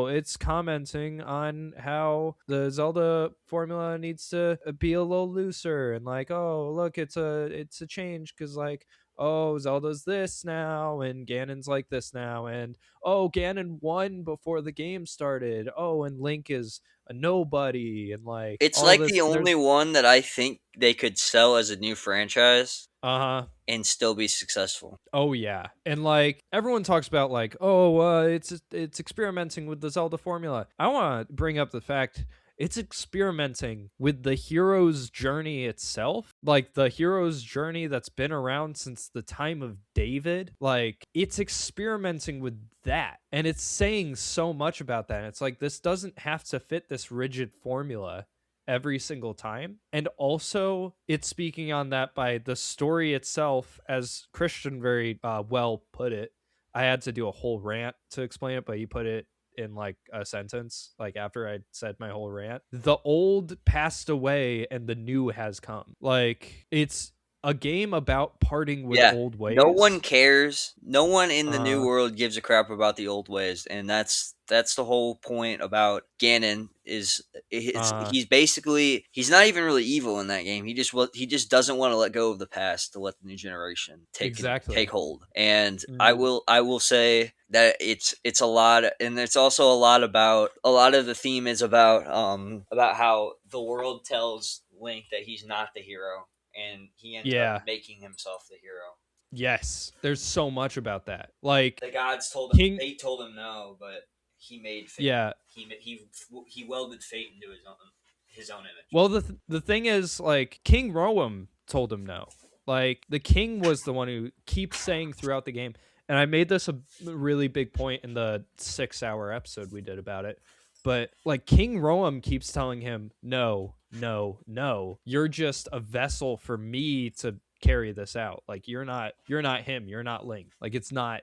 Speaker 1: it's commenting on how the Zelda formula needs to be a little looser, and like, oh look, it's a change because like, oh, Zelda's this now and Ganon's like this now, and oh, Ganon won before the game started, oh, and Link is a nobody, and like
Speaker 2: It's
Speaker 1: all
Speaker 2: like
Speaker 1: this.
Speaker 2: the only one that I think they could sell as a new franchise and still be successful.
Speaker 1: Oh yeah, and like everyone talks about like, oh, it's experimenting with the Zelda formula. I want to bring up the fact it's experimenting with the hero's journey itself, like the hero's journey that's been around since the time of David. Like, it's experimenting with that, and it's saying so much about that. It's like, this doesn't have to fit this rigid formula every single time. And also, it's speaking on that by the story itself, as Christian very well put it. I had to do a whole rant to explain it, but he put it in like a sentence, like after I said my whole rant. The old passed away and the new has come. Like, it's a game about parting with
Speaker 2: Yeah.
Speaker 1: old
Speaker 2: No one
Speaker 1: ways.
Speaker 2: cares. No one in the new
Speaker 1: Uh,
Speaker 2: world gives a crap about the old ways, and that's the whole point about Ganon. Is he's basically, he's not even really evil in that game. He just doesn't want to let go of the past to let the new generation take
Speaker 1: exactly.
Speaker 2: hold. And
Speaker 1: Mm,
Speaker 2: I will say that it's a lot, and it's also a lot about, a lot of the theme is about how the world tells Link that he's not the hero, and he ends up
Speaker 1: yeah.
Speaker 2: making himself the hero.
Speaker 1: Yes. There's so much about that. Like,
Speaker 2: The gods told him,
Speaker 1: King.
Speaker 2: fate told him no, but he made fate.
Speaker 1: Yeah.
Speaker 2: He welded fate into his own image.
Speaker 1: Well, the thing is, like, King Roam told him no. Like, the king was the one who keeps saying throughout the game, and I made this a really big point in the 6-hour episode we did about it. But like, King Roam keeps telling him, no, no, no. You're just a vessel for me to carry this out. Like, you're not him. You're not Link. Like, it's not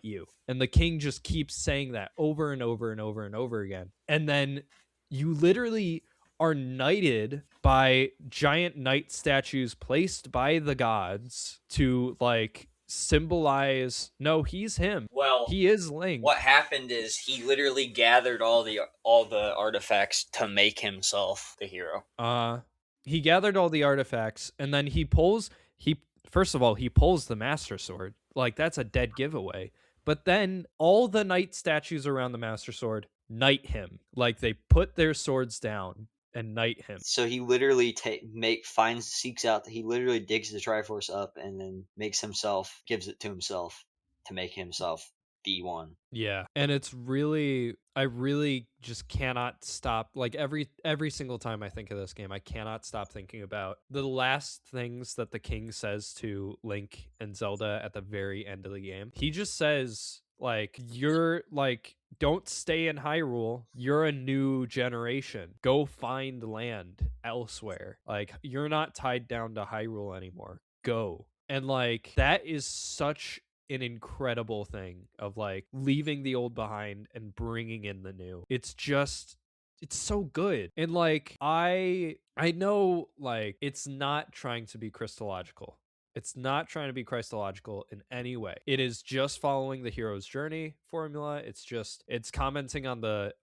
Speaker 1: you. And the king just keeps saying that over and over and over and over again. And then you literally are knighted by giant knight statues placed by the gods to like symbolize, no, he's him.
Speaker 2: Well,
Speaker 1: He is Link.
Speaker 2: what happened is he literally gathered all the artifacts to make himself the hero.
Speaker 1: He gathered all the artifacts, and then he first of all, he pulls the master sword. Like, that's a dead giveaway. But then all the knight statues around the master sword knight him. Like, they put their swords down and knight him.
Speaker 2: So he literally seeks out. He literally digs the Triforce up and then gives it to himself to make himself the one.
Speaker 1: Yeah. And it's really, I really just cannot stop. Like, every single time I think of this game, I cannot stop thinking about the last things that the king says to Link and Zelda at the very end of the game. He just says, like, you're like, don't stay in Hyrule. You're a new generation. Go find land elsewhere. Like, you're not tied down to Hyrule anymore. Go. And like, that is such an incredible thing of like leaving the old behind and bringing in the new. It's just, it's so good. And like, I know, like, it's not trying to be Christological. It's not trying to be Christological in any way. It is just following the hero's journey formula. It's commenting on the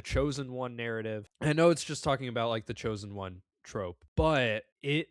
Speaker 1: chosen one narrative. I know it's just talking about like the chosen one trope, but the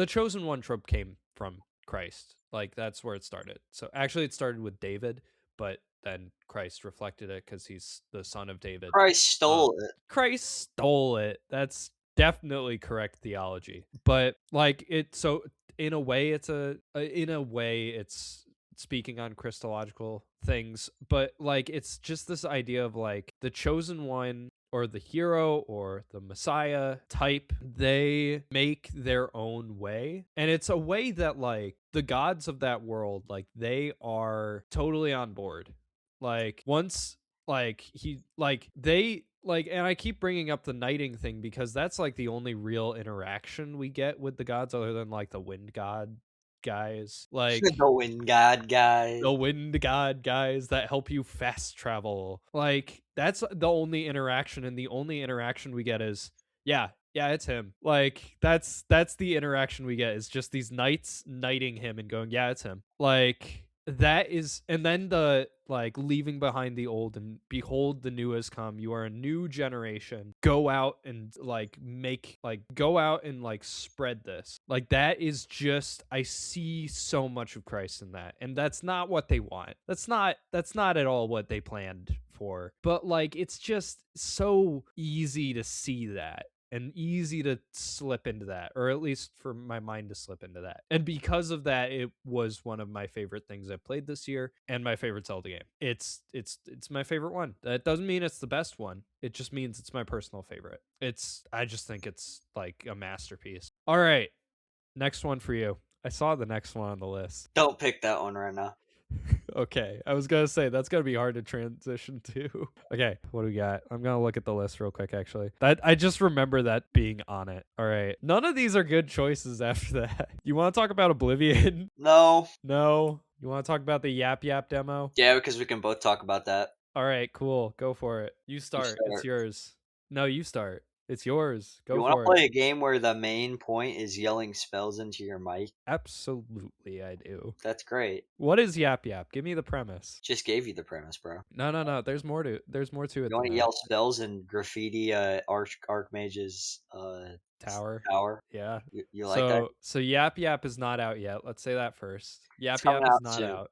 Speaker 1: chosen one trope came from Christ. Like, that's where it started. So actually, it started with David, but then Christ reflected it because he's the son of David.
Speaker 2: Christ stole it.
Speaker 1: Christ stole it. That's definitely correct theology. But like, so in a way, it's speaking on Christological things, but like, it's just this idea of like the chosen one or the hero or the Messiah type, they make their own way. And it's a way that like the gods of that world, like, they are totally on board. Like, once like he like they like, and I keep bringing up the knighting thing because that's like the only real interaction we get with the gods other than like the wind god guys. Like,
Speaker 2: The wind god guy.
Speaker 1: the wind god guys that help you fast travel. Like, that's the only interaction, and the only interaction we get is, yeah, it's him. Like, that's the interaction we get, is just these knights knighting him and going, yeah, it's him. Like, that is, and then the like leaving behind the old and behold the new has come. You are a new generation. Go out and like go out and like spread this. Like, that is just, I see so much of Christ in that. And that's not what they want. That's not at all what they planned for. But like, it's just so easy to see that. and easy to slip into that, or at least for my mind to slip into that. And because of that, it was one of my favorite things I played this year and my favorite Zelda game. It's my favorite one. That doesn't mean it's the best one. It just means it's my personal favorite. I just think it's like a masterpiece. All right, next one for you. I saw the next one on the list.
Speaker 2: Don't pick that one right now.
Speaker 1: Okay, I was gonna say that's gonna be hard to transition to. Okay, what do we got? I'm gonna look at the list real quick. Actually, that I just remember that being on it. All right, none of these are good choices after that. You want to talk about Oblivion?
Speaker 2: No.
Speaker 1: No. You want to talk about the YapYap demo?
Speaker 2: Yeah, because we can both talk about that.
Speaker 1: All right, cool. Go for it. You start. It's
Speaker 2: start.
Speaker 1: yours. No, you start. It's yours. Go
Speaker 2: You want
Speaker 1: for
Speaker 2: to
Speaker 1: it.
Speaker 2: play a game where the main point is yelling spells into your mic?
Speaker 1: Absolutely, I do.
Speaker 2: That's great.
Speaker 1: What is YapYap? Give me the premise.
Speaker 2: Just gave you the premise, bro.
Speaker 1: No. There's more to it.
Speaker 2: You want
Speaker 1: than
Speaker 2: to
Speaker 1: that.
Speaker 2: yell spells and graffiti Archmage's
Speaker 1: Tower.
Speaker 2: tower?
Speaker 1: Yeah.
Speaker 2: You like that?
Speaker 1: So YapYap is not out yet. Let's say that first.
Speaker 2: coming
Speaker 1: YapYap is
Speaker 2: out
Speaker 1: not
Speaker 2: soon.
Speaker 1: out.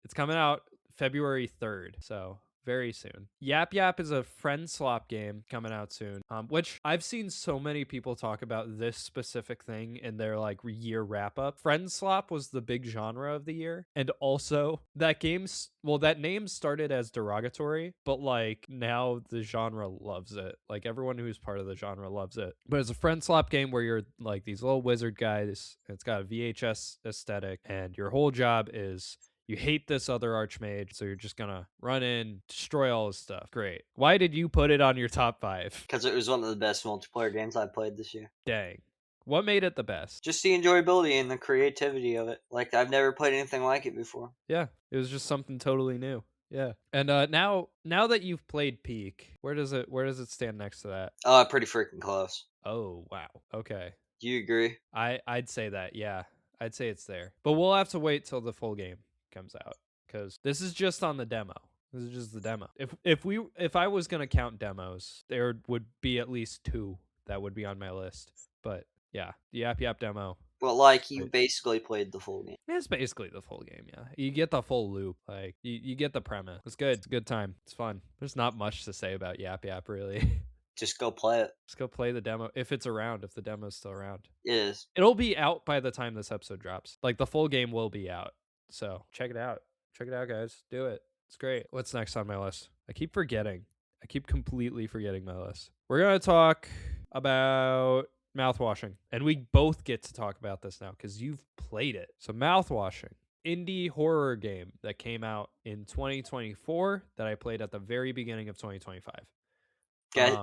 Speaker 1: It's coming out February 3rd. So very soon. YapYap is a friend swap game coming out soon, which I've seen so many people talk about this specific thing in their like year wrap up. Friend swap was the big genre of the year, and also that that name started as derogatory, but like now the genre loves it. Like everyone who's part of the genre loves it. But it's a friend swap game where you're like these little wizard guys. It's got a VHS aesthetic, and your whole job is you hate this other archmage, so you're just gonna run in, destroy all his stuff. Great. Why did you put it on your top 5?
Speaker 2: Because it was one of the best multiplayer games I played this year.
Speaker 1: Dang. What made it the best?
Speaker 2: Just the enjoyability and the creativity of it. Like, I've never played anything like it before.
Speaker 1: Yeah, it was just something totally new. Yeah. And now that you've played Peak, where does it stand next to that?
Speaker 2: Pretty freaking close.
Speaker 1: Oh, wow. Okay.
Speaker 2: Do you agree?
Speaker 1: I'd say that. Yeah. I'd say it's there. But we'll have to wait till the full game comes out, because this is just on the demo. This is just the demo. If I was gonna count demos, there would be at least 2 that would be on my list. But yeah, the YapYap demo.
Speaker 2: Well, like, you basically played the full game.
Speaker 1: It's basically the full game, yeah. You get the full loop. Like you get the premise. It's good. It's a good time. It's fun. There's not much to say about YapYap really.
Speaker 2: Just go play it.
Speaker 1: Just go play the demo if it's around, if the demo's still around.
Speaker 2: It is.
Speaker 1: It'll be out by the time this episode drops. Like the full game will be out. So check it out. Check it out, guys. Do it. It's great. What's next on my list? I keep forgetting. I keep completely forgetting my list. We're going to talk about Mouthwashing. And we both get to talk about this now because you've played it. So Mouthwashing, indie horror game that came out in 2024 that I played at the very beginning of 2025.
Speaker 2: Guys,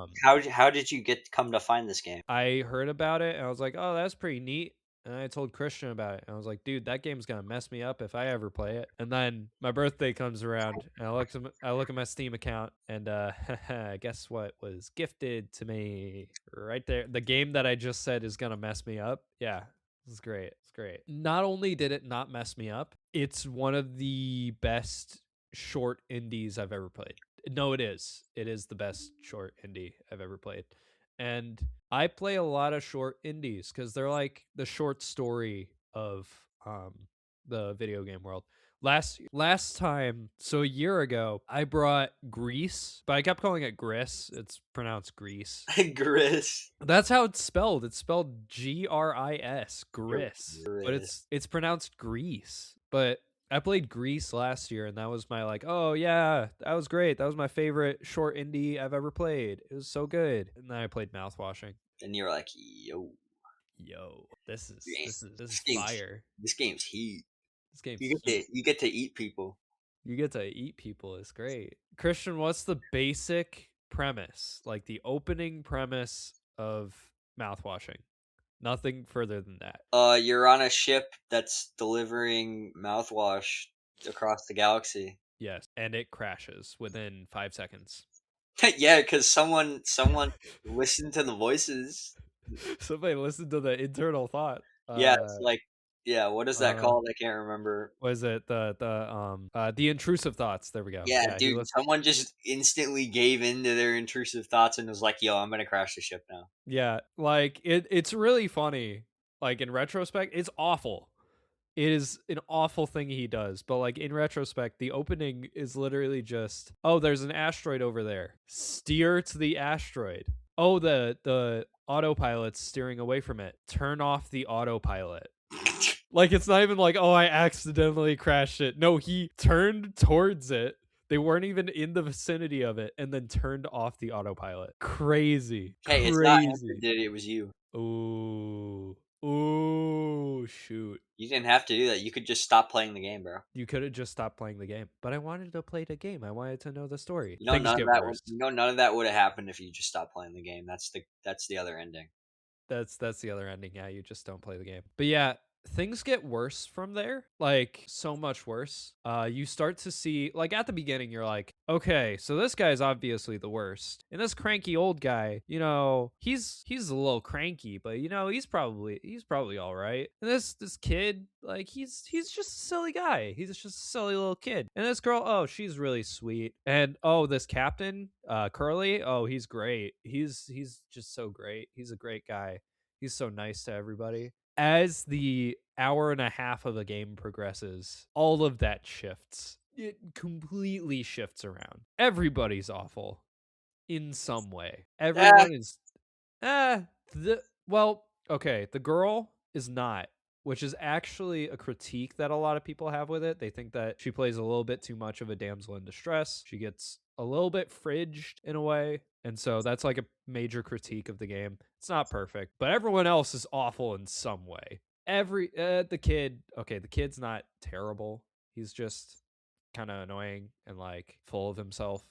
Speaker 2: how did you come to find this game?
Speaker 1: I heard about it and I was like, oh, that's pretty neat. And I told Christian about it. And I was like, dude, that game's going to mess me up if I ever play it. And then my birthday comes around and I look at my Steam account and guess what was gifted to me right there? The game that I just said is going to mess me up. Yeah, it's great. It's great. Not only did it not mess me up, it's one of the best short indies I've ever played. No, it is. It is the best short indie I've ever played. And I play a lot of short indies because they're like the short story of the video game world. Last time, so a year ago, I brought Grease, but I kept calling it Gris. It's pronounced Grease.
Speaker 2: Gris.
Speaker 1: That's how it's spelled. It's spelled Gris, Gris, but it's pronounced Grease. But I played Grease last year, and that was my like, oh yeah, that was great. That was my favorite short indie I've ever played. It was so good. And then I played Mouthwashing.
Speaker 2: And you're like, yo,
Speaker 1: this is fire.
Speaker 2: This game's heat.
Speaker 1: This game's
Speaker 2: you get to eat people.
Speaker 1: You get to eat people. It's great. Christian, what's the basic premise? Like the opening premise of Mouthwashing? Nothing further than that.
Speaker 2: You're on a ship that's delivering mouthwash across the galaxy.
Speaker 1: Yes, and it crashes within 5 seconds.
Speaker 2: Yeah, because someone listened to the voices.
Speaker 1: Somebody listened to the internal thought.
Speaker 2: Yeah, it's like, yeah, what is that called? I can't remember.
Speaker 1: Was it the intrusive thoughts? There we go.
Speaker 2: Yeah, dude, someone just instantly gave into their intrusive thoughts and was like, yo, I'm gonna crash the ship now.
Speaker 1: Yeah, like it's really funny. Like in retrospect, it's awful. It is an awful thing he does, but like in retrospect, the opening is literally just, oh, there's an asteroid over there. Steer to the asteroid. Oh, the autopilot's steering away from it. Turn off the autopilot. Like, it's not even like, oh, I accidentally crashed it. No, he turned towards it. They weren't even in the vicinity of it, and then turned off the autopilot. Crazy.
Speaker 2: Hey, it's not him who
Speaker 1: Crazy.
Speaker 2: did it. It was you.
Speaker 1: Ooh. Ooh, shoot.
Speaker 2: You didn't have to do that. You could just stop playing the game, bro.
Speaker 1: You could have just stopped playing the game. But I wanted to play the game. I wanted to know the story.
Speaker 2: You know,
Speaker 1: Things get worse.
Speaker 2: none of that would have happened if you just stopped playing the game. That's the other ending.
Speaker 1: That's the other ending. Yeah, you just don't play the game. But yeah, things get worse from there, like so much worse. You start to see, like, at the beginning you're like, okay, so this guy's obviously the worst, and this cranky old guy, you know, he's a little cranky, but you know, he's probably all right. And this kid, like, he's just a silly guy. He's just a silly little kid. And this girl, oh, she's really sweet. And oh, this captain, Curly, oh, he's great. He's just so great. He's a great guy. He's so nice to everybody. As the hour and a half of the game progresses, all of that shifts. It completely shifts around. Everybody's awful in some way. Everyone is well, okay, the girl is not, which is actually a critique that a lot of people have with it. They think that she plays a little bit too much of a damsel in distress. She gets a little bit fridged in a way. And so that's like a major critique of the game. It's not perfect, but everyone else is awful in some way. The kid's not terrible. He's just kind of annoying and like full of himself.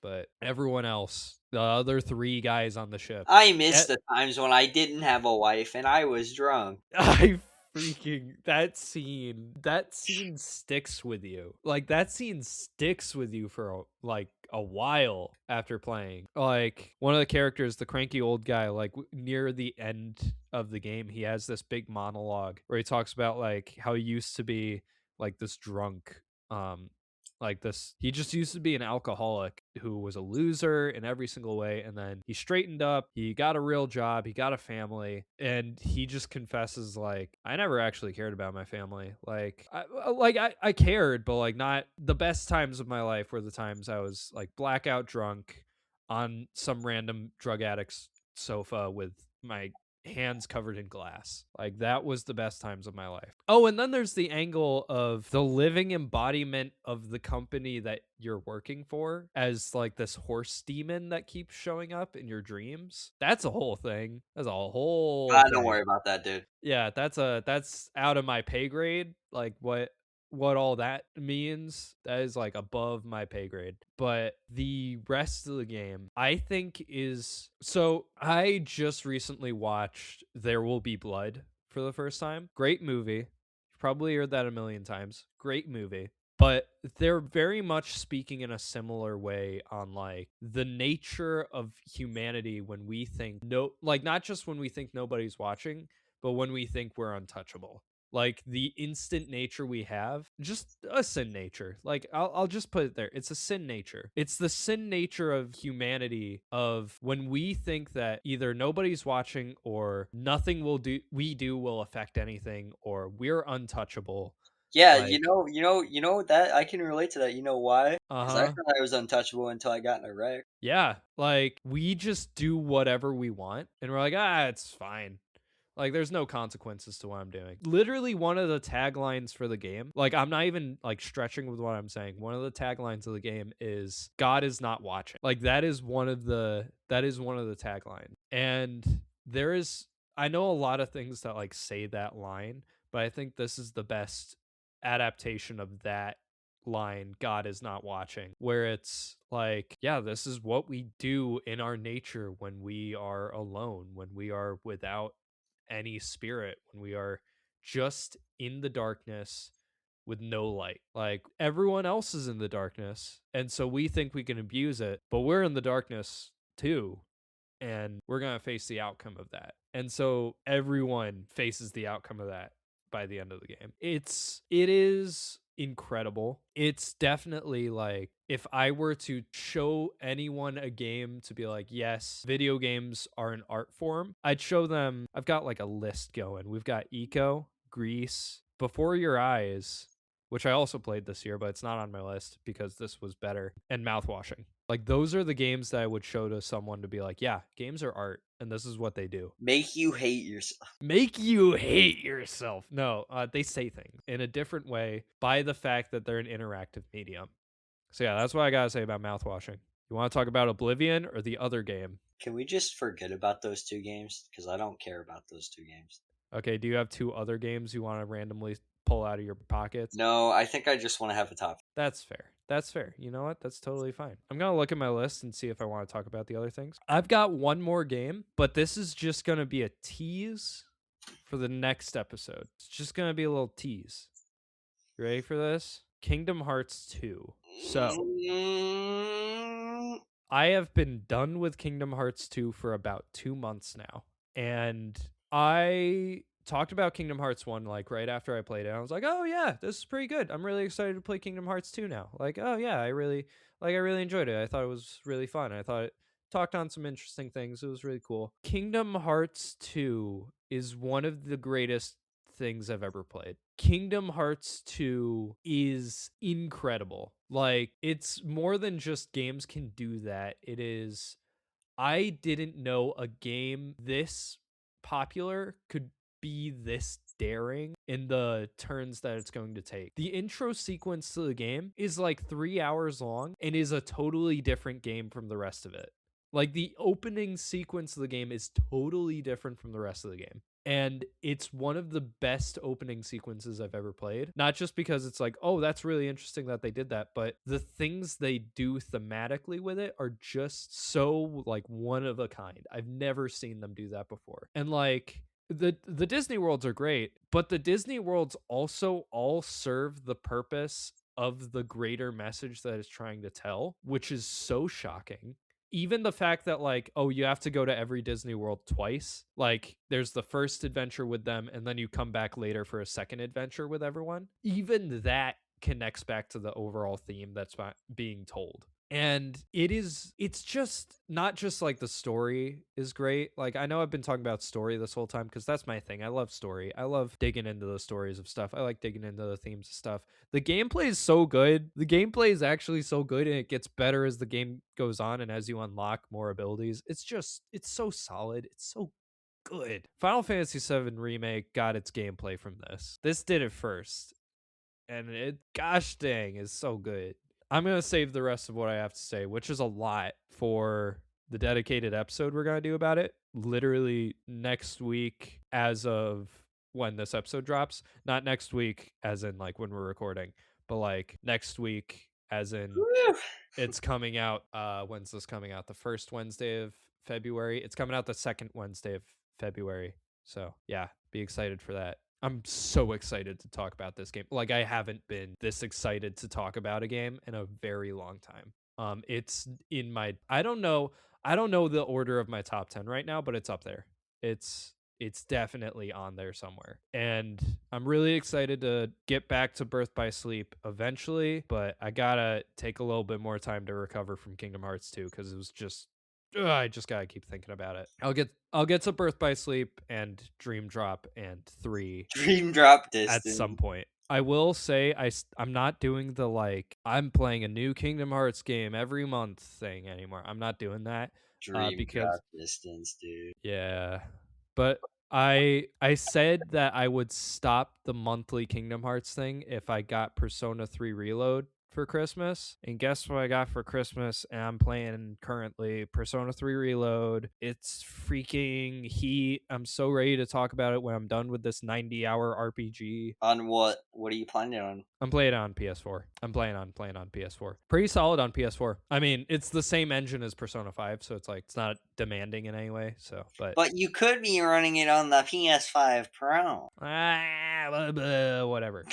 Speaker 1: But everyone else, the other 3 guys on the ship,
Speaker 2: I miss the times when I didn't have a wife and I was drunk.
Speaker 1: I freaking that scene sticks with you. Like, that scene sticks with you for like a while after playing. Like, one of the characters, the cranky old guy, like near the end of the game, he has this big monologue where he talks about like how he used to be like this drunk, like this, he just used to be an alcoholic who was a loser in every single way, and then he straightened up, he got a real job, he got a family, and he just confesses like, I never actually cared about my family. Like, I cared, but like not the best times of my life were the times I was like blackout drunk on some random drug addict's sofa with my hands covered in glass. Like, that was the best times of my life. Oh, and then there's the angle of the living embodiment of the company that you're working for as like this horse demon that keeps showing up in your dreams. That's a whole thing. That's a whole
Speaker 2: Don't
Speaker 1: thing.
Speaker 2: worry about that, dude.
Speaker 1: Yeah, that's out of my pay grade. Like, what all that means, that is like above my pay grade. But the rest of the game, I think, is so I just recently watched There Will Be Blood for the first time. Great movie. You've probably heard that a million times. Great movie. But they're very much speaking in a similar way on like the nature of humanity when we think not just when we think nobody's watching, but when we think we're untouchable. Like, the instant nature we have, just a sin nature. Like, I'll just put it there. It's a sin nature. It's the sin nature of humanity, of when we think that either nobody's watching or nothing we do will affect anything, or we're untouchable.
Speaker 2: Yeah,
Speaker 1: Like,
Speaker 2: that I can relate to that. You know why? Because I
Speaker 1: uh-huh.
Speaker 2: thought I was untouchable until I got in a wreck.
Speaker 1: Yeah, like, we just do whatever we want, and we're like, it's fine. Like, there's no consequences to what I'm doing. Literally, one of the taglines for the game, like, I'm not even like stretching with what I'm saying. One of the taglines of the game is God is not watching. Like, that is one of the taglines. And I know a lot of things that like say that line, but I think this is the best adaptation of that line, God is not watching, where it's like, yeah, this is what we do in our nature when we are alone, when we are without any spirit, when we are just in the darkness with no light. Like, everyone else is in the darkness, and so we think we can abuse it, but we're in the darkness too, and we're going to face the outcome of that. And so everyone faces the outcome of that by the end of the game. It is incredible. It's definitely like, if I were to show anyone a game to be like, yes, video games are an art form, I'd show them, I've got like a list going. We've got Eco, Grease, Before Your Eyes, which I also played this year, but it's not on my list because this was better, and Mouthwashing. Like those are the games that I would show to someone to be like, yeah, games are art and this is what they do.
Speaker 2: Make you hate yourself.
Speaker 1: Make you hate yourself. No, they say things in a different way by the fact that they're an interactive medium. So yeah, that's what I gotta say about mouthwashing. You want to talk about Oblivion or the other game?
Speaker 2: Can we just forget about those two games? Because I don't care about those two games.
Speaker 1: Okay, do you have two other games you want to randomly pull out of your pockets?
Speaker 2: No, I think I just want to have a top.
Speaker 1: That's fair. That's fair. You know what? That's totally fine. I'm going to look at my list and see if I want to talk about the other things. I've got one more game, but this is just going to be a tease for the next episode. It's just going to be a little tease. You ready for this? Kingdom Hearts 2. So, I have been done with Kingdom Hearts 2 for about 2 months now. And I talked about Kingdom Hearts 1 like right after I played it. I was like, "Oh yeah, this is pretty good. I'm really excited to play Kingdom Hearts 2 now." Like, "Oh yeah, I really enjoyed it. I thought it was really fun. I thought it talked on some interesting things. It was really cool." Kingdom Hearts 2 is one of the greatest things I've ever played. Kingdom Hearts 2 is incredible. Like, it's more than just games can do that. It is I didn't know a game this popular could be this daring in the turns that it's going to take. The intro sequence to the game is like 3 hours long and is a totally different game from the rest of it. Like the opening sequence of the game is totally different from the rest of the game. And it's one of the best opening sequences I've ever played. Not just because it's like, oh, that's really interesting that they did that, but the things they do thematically with it are just so like one of a kind. I've never seen them do that before. And like the Disney worlds are great, but the Disney worlds also all serve the purpose of the greater message that it's trying to tell, which is so shocking. Even the fact that like, oh, you have to go to every Disney World twice. Like there's the first adventure with them and then you come back later for a second adventure with everyone. Even that connects back to the overall theme that's being told. And it's just not just like the story is great. Like I know I've been talking about story this whole time because that's my thing. I love story. I love digging into the stories of stuff. I like digging into the themes of stuff. The gameplay is so good. The gameplay is actually so good and it gets better as the game goes on and as you unlock more abilities. It's so solid. It's so good. Final Fantasy VII Remake got its gameplay from this. This did it first. And it, gosh dang, is so good. I'm going to save the rest of what I have to say, which is a lot for the dedicated episode we're going to do about it. Literally next week as of when this episode drops. Not next week as in like when we're recording, but like next week as in it's coming out. When's this coming out? The first Wednesday of February. It's coming out the second Wednesday of February. So yeah, be excited for that. I'm so excited to talk about this game. Like I haven't been this excited to talk about a game in a very long time. It's in my I don't know the order of my top 10 right now, but it's up there. It's definitely on there somewhere. And I'm really excited to get back to Birth by Sleep eventually, but I gotta take a little bit more time to recover from Kingdom Hearts 2 because it was just I just gotta keep thinking about it. I'll get to Birth by Sleep and Dream Drop and 3
Speaker 2: Dream Drop
Speaker 1: at
Speaker 2: Distance.
Speaker 1: some point. I will say I'm not doing the like I'm playing a new Kingdom Hearts game every month thing anymore. I'm not doing that
Speaker 2: Dream
Speaker 1: because
Speaker 2: Drop Distance, dude.
Speaker 1: yeah, but I said that I would stop the monthly Kingdom Hearts thing if I got Persona 3 Reload for Christmas. And guess what I got for Christmas? And I'm playing currently Persona 3 Reload. It's freaking heat. I'm so ready to talk about it when I'm done with this 90-hour RPG.
Speaker 2: On what? What are you planning on?
Speaker 1: I'm playing on PS4. I'm playing on PS4. Pretty solid on PS4. I mean, it's the same engine as Persona 5, so it's like it's not demanding in any way. So,
Speaker 2: But you could be running it on the PS5 Pro.
Speaker 1: Whatever.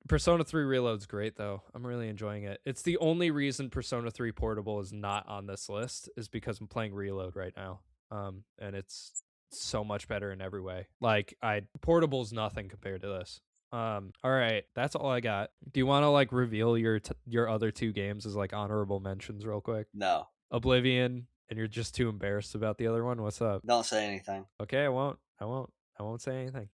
Speaker 1: Persona 3 Reload's great though. I'm really enjoying it. It's the only reason Persona 3 Portable is not on this list is because I'm playing Reload right now. And it's so much better in every way. Like Portable's nothing compared to this. All right, that's all I got. Do you want to like reveal your other two games as like honorable mentions real quick?
Speaker 2: No.
Speaker 1: Oblivion, and you're just too embarrassed about the other one. What's up?
Speaker 2: Don't say anything.
Speaker 1: Okay, I won't say anything.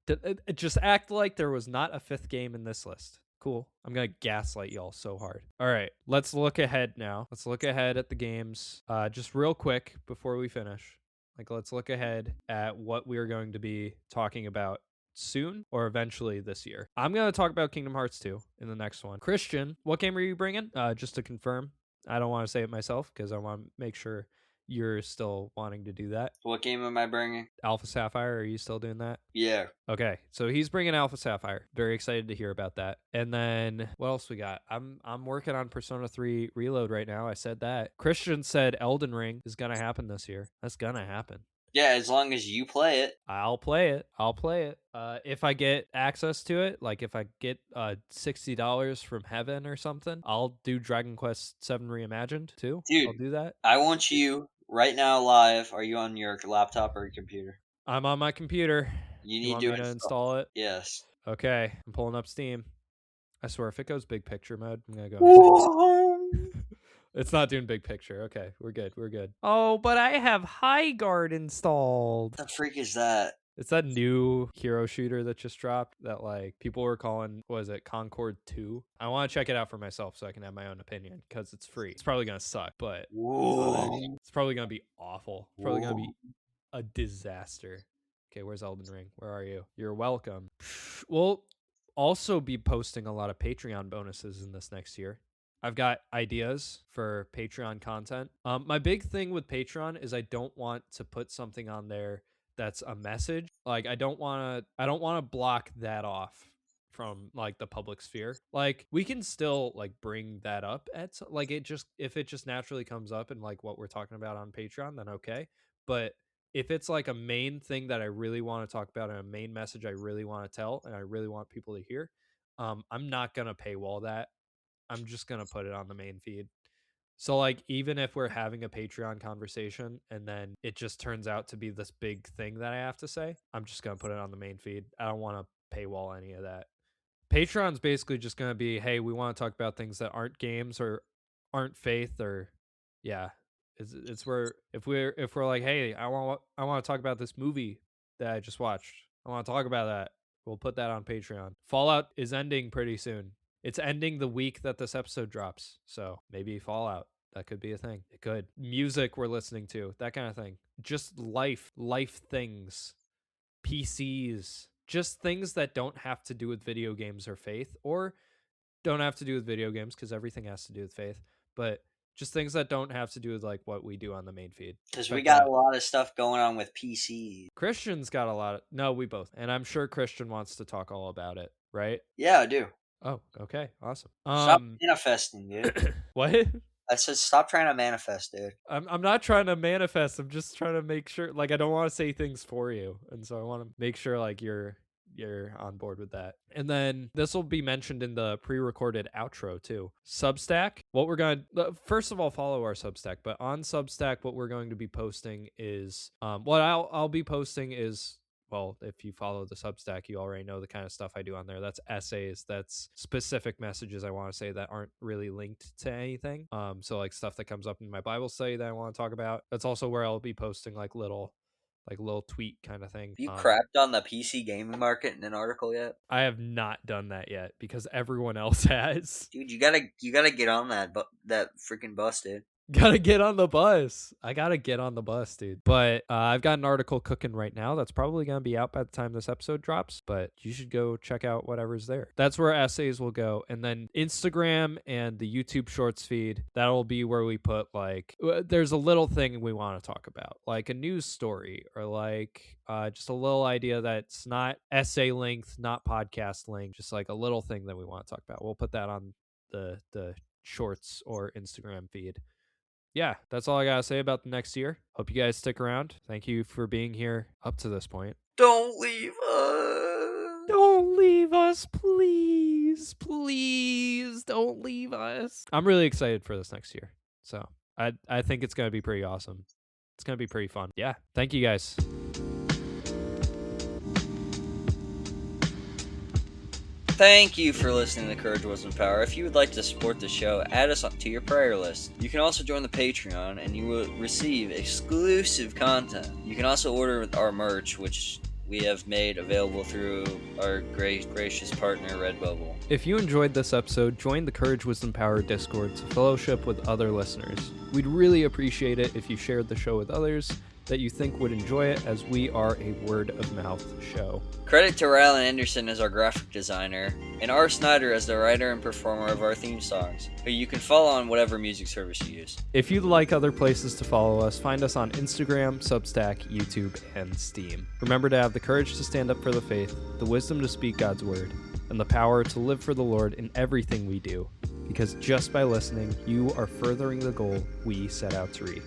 Speaker 1: Just act like there was not a fifth game in this list. cool. I'm gonna gaslight y'all so hard. All right, let's look ahead now. Let's look ahead at the games. Just real quick before we finish. Like, let's look ahead at what we're going to be talking about soon or eventually this year. I'm going to talk about Kingdom Hearts 2 in the next one. Christian, what game are you bringing? Just to confirm. I don't want to say it myself because I want to make sure you're still wanting to do that.
Speaker 2: What game am I bringing?
Speaker 1: Alpha Sapphire, are you still doing that?
Speaker 2: Yeah.
Speaker 1: Okay, so he's bringing Alpha Sapphire. Very excited to hear about that. And then what else we got? I'm working on Persona 3 Reload right now. I said that. Christian said Elden Ring is gonna happen this year. That's gonna happen.
Speaker 2: Yeah, as long as you play it.
Speaker 1: I'll play it. If I get access to it, like if I get $60 from heaven or something, I'll do Dragon Quest 7 Reimagined too.
Speaker 2: Dude,
Speaker 1: I'll do that.
Speaker 2: I want you right now live. Are you on your laptop or your computer?
Speaker 1: I'm on my computer.
Speaker 2: You
Speaker 1: You
Speaker 2: need
Speaker 1: want
Speaker 2: to
Speaker 1: me to install it?
Speaker 2: Yes.
Speaker 1: Okay, I'm pulling up Steam. I swear, if it goes big picture mode, I'm gonna go. It's not doing big picture. Okay, we're good. We're good. Oh, but I have High Guard installed.
Speaker 2: What the freak is that?
Speaker 1: It's that new hero shooter that just dropped that like people were calling, what is it, Concord 2? I want to check it out for myself so I can have my own opinion because it's free. It's probably going to suck, but it's probably going to be awful. It's probably going to be a disaster. Okay, where's Elden Ring? Where are you? You're welcome. We'll also be posting a lot of Patreon bonuses in this next year. I've got ideas for Patreon content. My big thing with Patreon is I don't want to put something on there that's a message. Like I don't want to block that off from like the public sphere. Like we can still like bring that up at like if it just naturally comes up in like what we're talking about on Patreon, then okay. But if it's like a main thing that I really want to talk about and a main message I really want to tell and I really want people to hear, I'm not gonna paywall that. I'm just gonna put it on the main feed. So like even if we're having a Patreon conversation and then it just turns out to be this big thing that I have to say, I'm just gonna put it on the main feed. I don't want to paywall any of that. Patreon's basically just gonna be, hey, we want to talk about things that aren't games or aren't faith or yeah. It's where if we're like, hey, I want to talk about this movie that I just watched. I want to talk about that. We'll put that on Patreon. Fallout is ending pretty soon. It's ending the week that this episode drops. So maybe Fallout. That could be a thing. It could. Music we're listening to. That kind of thing. Just life things. PCs. Just things that don't have to do with video games or faith. Or don't have to do with video games because everything has to do with faith. But just things that don't have to do with like what we do on the main feed.
Speaker 2: Because we got a lot of stuff going on with PCs.
Speaker 1: Christian's got a lot of... No, we both. And I'm sure Christian wants to talk all about it, right?
Speaker 2: Yeah, I do.
Speaker 1: Oh, okay. Awesome.
Speaker 2: Stop manifesting, dude.
Speaker 1: What?
Speaker 2: I said stop trying to manifest, dude.
Speaker 1: I'm not trying to manifest. I'm just trying to make sure, like, I don't want to say things for you. And so I want to make sure, like, you're on board with that. And then this will be mentioned in the pre-recorded outro too. Substack. What we're going to, first of all, follow our Substack. But on Substack, what we're going to be posting is, what I'll be posting is, well, if you follow the Substack, you already know the kind of stuff I do on there. That's essays, that's specific messages I want to say that aren't really linked to anything. So like stuff that comes up in my Bible study that I want to talk about. That's also where I'll be posting like little tweet kind of thing.
Speaker 2: Have you crapped on the PC gaming market in an article yet?
Speaker 1: I have not done that yet because everyone else has.
Speaker 2: Dude, you gotta get on that freaking bus, dude.
Speaker 1: Gotta get on the bus. I gotta get on the bus, dude. But I've got an article cooking right now that's probably gonna be out by the time this episode drops, but you should go check out whatever's there. That's where essays will go. And then Instagram and the YouTube Shorts feed, that'll be where we put like, there's a little thing we want to talk about, like a news story or like just a little idea that's not essay length, not podcast length, just like a little thing that we want to talk about. We'll put that on the Shorts or Instagram feed. Yeah, that's all I gotta say about the next year. Hope you guys stick around. Thank you for being here up to this point.
Speaker 2: Don't leave us.
Speaker 1: Don't leave us, please. Please don't leave us. I'm really excited for this next year. So I think it's gonna be pretty awesome. It's gonna be pretty fun. Yeah. Thank you guys.
Speaker 2: Thank you for listening to Courage Wisdom Power. If you would like to support the show, add us to your prayer list. You can also join the Patreon and you will receive exclusive content. You can also order our merch, which we have made available through our gracious partner, Redbubble.
Speaker 1: If you enjoyed this episode, join the Courage Wisdom Power Discord to fellowship with other listeners. We'd really appreciate it if you shared the show with others that you think would enjoy it, as we are a word-of-mouth show.
Speaker 2: Credit to Rylan Anderson as our graphic designer, and R. Snider as the writer and performer of our theme songs, who you can follow on whatever music service you use.
Speaker 1: If you'd like other places to follow us, find us on Instagram, Substack, YouTube, and Steam. Remember to have the courage to stand up for the faith, the wisdom to speak God's word, and the power to live for the Lord in everything we do, because just by listening, you are furthering the goal we set out to reach.